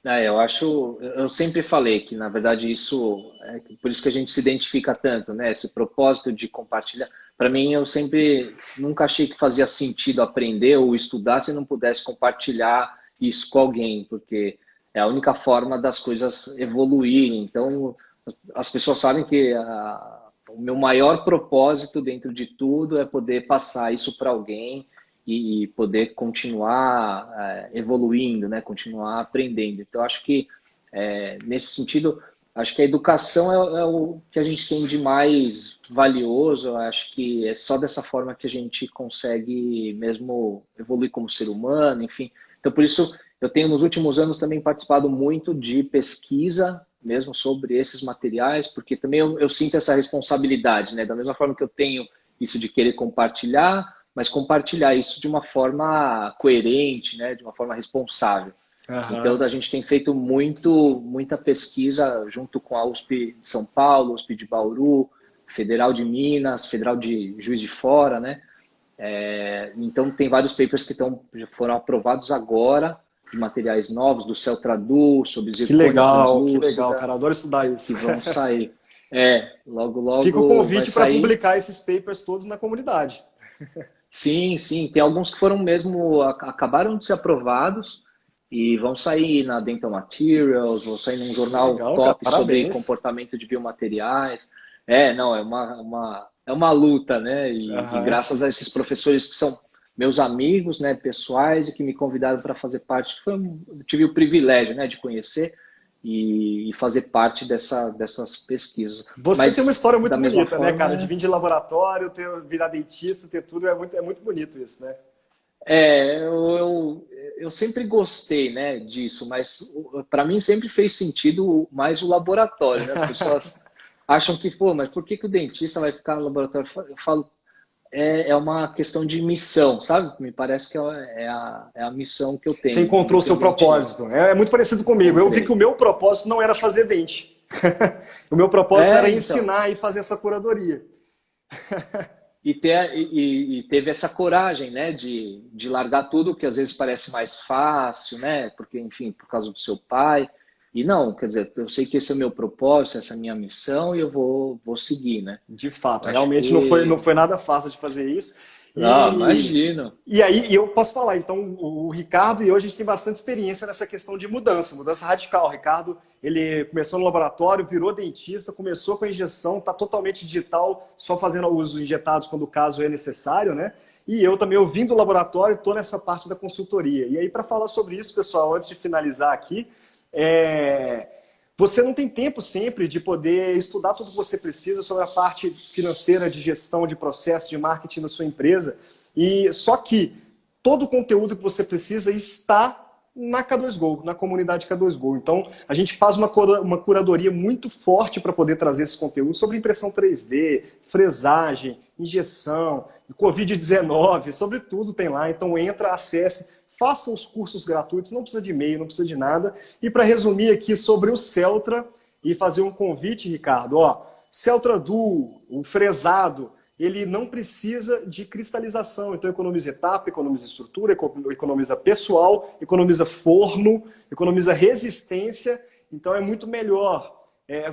Speaker 2: Eu sempre falei que, na verdade, isso é por isso que a gente se identifica tanto, né? Esse propósito de compartilhar. Para mim, eu sempre nunca achei que fazia sentido aprender ou estudar se não pudesse compartilhar isso com alguém, porque é a única forma das coisas evoluírem. Então, as pessoas sabem que o meu maior propósito dentro de tudo é poder passar isso para alguém e poder continuar evoluindo, né? Continuar aprendendo. Então, acho que, nesse sentido, acho que a educação é o que a gente tem de mais valioso. Acho que é só dessa forma que a gente consegue mesmo evoluir como ser humano, enfim. Então, por isso, eu tenho nos últimos anos também participado muito de pesquisa mesmo sobre esses materiais, porque também eu sinto essa responsabilidade, né? Da mesma forma que eu tenho isso de querer compartilhar, mas compartilhar isso de uma forma coerente, né, de uma forma responsável. Então, a gente tem feito muita pesquisa junto com a USP de São Paulo, USP de Bauru, Federal de Minas, Federal de Juiz de Fora, né? Então, tem vários papers que já foram aprovados agora, de materiais novos, do Celtradu, sobre zircônia
Speaker 1: que legal, cara. Adoro estudar isso.
Speaker 2: Que vão sair. Logo
Speaker 1: Fica o convite para
Speaker 2: sair.
Speaker 1: publicar esses papers todos na comunidade.
Speaker 2: Sim. Tem alguns que foram mesmo, acabaram de ser aprovados e vão sair na Dental Materials, vão sair num jornal
Speaker 1: legal,
Speaker 2: top
Speaker 1: cara,
Speaker 2: sobre comportamento de biomateriais. É uma luta, né? E graças a esses professores que são meus amigos, né, pessoais, e que me convidaram para fazer parte, eu tive o privilégio, né, de conhecer e fazer parte dessas pesquisas.
Speaker 1: Você tem uma história muito bonita,
Speaker 2: forma,
Speaker 1: né, cara? De vir de laboratório, virar dentista, ter tudo, é muito bonito isso, né?
Speaker 2: Eu sempre gostei, né, disso, mas para mim sempre fez sentido mais o laboratório, né? As pessoas acham que, pô, mas por que o dentista vai ficar no laboratório? Eu falo, é uma questão de missão, sabe? Me parece que é a missão que eu tenho.
Speaker 1: Você encontrou o seu propósito. É muito parecido comigo. Eu vi que o meu propósito não era fazer dente. O meu propósito era ensinar e fazer essa curadoria.
Speaker 2: E teve essa coragem, né, de largar tudo, que às vezes parece mais fácil, né? Porque, enfim, por causa do seu pai. E não, quer dizer, eu sei que esse é o meu propósito, essa é a minha missão e eu vou seguir, né?
Speaker 1: De fato, realmente não foi nada fácil de fazer isso.
Speaker 2: Não, imagino.
Speaker 1: E aí, eu posso falar, então, o Ricardo e eu, a gente tem bastante experiência nessa questão de mudança radical. O Ricardo, ele começou no laboratório, virou dentista, começou com a injeção, está totalmente digital, só fazendo os injetados quando o caso é necessário, né? E eu também, eu vim do laboratório, estou nessa parte da consultoria. E aí, para falar sobre isso, pessoal, antes de finalizar aqui, você não tem tempo sempre de poder estudar tudo que você precisa sobre a parte financeira, de gestão, de processo, de marketing da sua empresa. E só que todo o conteúdo que você precisa está na K2Go, na comunidade K2Go. Então, a gente faz uma curadoria muito forte para poder trazer esse conteúdo sobre impressão 3D, fresagem, injeção, Covid-19, sobre tudo tem lá. Então, entra, acesse. Façam os cursos gratuitos, não precisa de e-mail, não precisa de nada. E para resumir aqui sobre o Celtra e fazer um convite, Ricardo, Celtra Duo, o fresado, ele não precisa de cristalização, então economiza etapa, economiza estrutura, economiza pessoal, economiza forno, economiza resistência, então é muito melhor.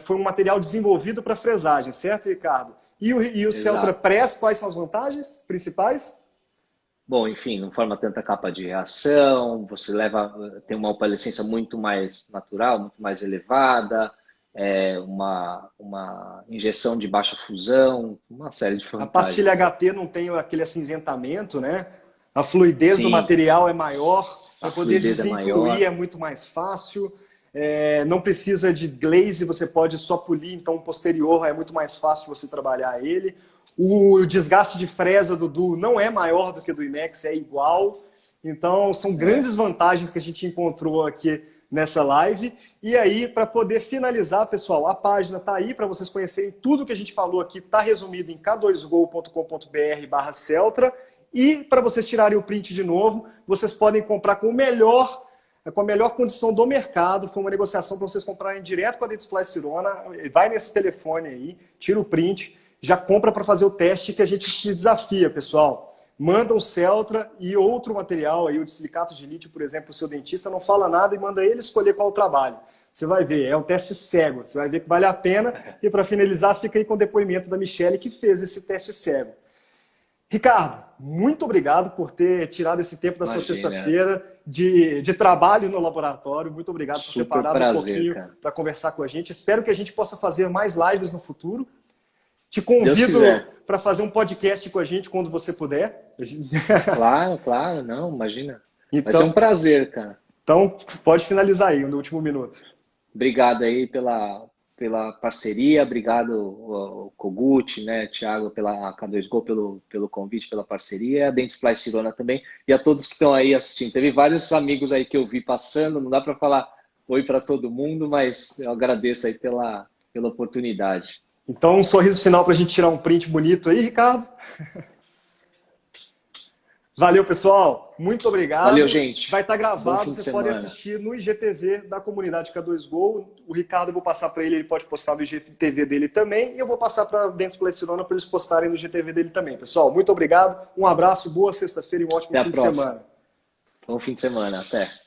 Speaker 1: Foi um material desenvolvido para fresagem, certo, Ricardo? E o Celtra Press, quais são as vantagens principais?
Speaker 2: Bom, enfim, não forma tanta capa de reação, você tem uma opalescência muito mais natural, muito mais elevada, uma injeção de baixa fusão, uma série de vantagens.
Speaker 1: A pastilha HT não tem aquele acinzentamento, né? A fluidez do material é maior, para poder desincluir é muito mais fácil. Não precisa de glaze, você pode só polir, então o posterior é muito mais fácil você trabalhar ele. O desgaste de fresa do Duo não é maior do que do IMEX, é igual. Então, são grandes vantagens que a gente encontrou aqui nessa live. E aí, para poder finalizar, pessoal, a página está aí para vocês conhecerem tudo que a gente falou aqui. Está resumido em k2go.com.br/Celtra. E para vocês tirarem o print de novo, vocês podem comprar com a melhor condição do mercado. Foi uma negociação para vocês comprarem direto com a Dentsply Sirona. Vai nesse telefone aí, tira o print. Já compra para fazer o teste que a gente se desafia, pessoal. Manda um Celtra e outro material, aí, o de silicato de lítio, por exemplo, o seu dentista não fala nada e manda ele escolher qual o trabalho. Você vai ver, é um teste cego, você vai ver que vale a pena. E para finalizar, fica aí com o depoimento da Michele, que fez esse teste cego. Ricardo, muito obrigado por ter tirado esse tempo da sua sexta-feira de trabalho no laboratório. Muito obrigado por ter parado um pouquinho para conversar com a gente. Espero que a gente possa fazer mais lives no futuro. Te convido para fazer um podcast com a gente quando você puder.
Speaker 2: Claro, não, imagina.
Speaker 1: Então,
Speaker 2: vai ser um prazer, cara.
Speaker 1: Então, pode finalizar aí, no último minuto.
Speaker 2: Obrigado aí pela parceria, obrigado Kogut, né, Thiago, pela K2Go, pelo convite, pela parceria, a Dentsply Sirona também, e a todos que estão aí assistindo. Teve vários amigos aí que eu vi passando, não dá para falar oi para todo mundo, mas eu agradeço aí pela oportunidade.
Speaker 1: Então, um sorriso final para a gente tirar um print bonito aí, Ricardo. Valeu, pessoal. Muito obrigado.
Speaker 2: Valeu, gente.
Speaker 1: Vai estar
Speaker 2: Bom
Speaker 1: gravado,
Speaker 2: fim de
Speaker 1: vocês podem
Speaker 2: semana.
Speaker 1: assistir no IGTV da comunidade K2Go. O Ricardo eu vou passar para ele pode postar no IGTV dele também. E eu vou passar para Dentes Plecionona para eles postarem no IGTV dele também. Pessoal, muito obrigado. Um abraço, boa sexta-feira e um ótimo
Speaker 2: Até a
Speaker 1: fim de
Speaker 2: próxima.
Speaker 1: semana.
Speaker 2: Bom fim de semana. Até.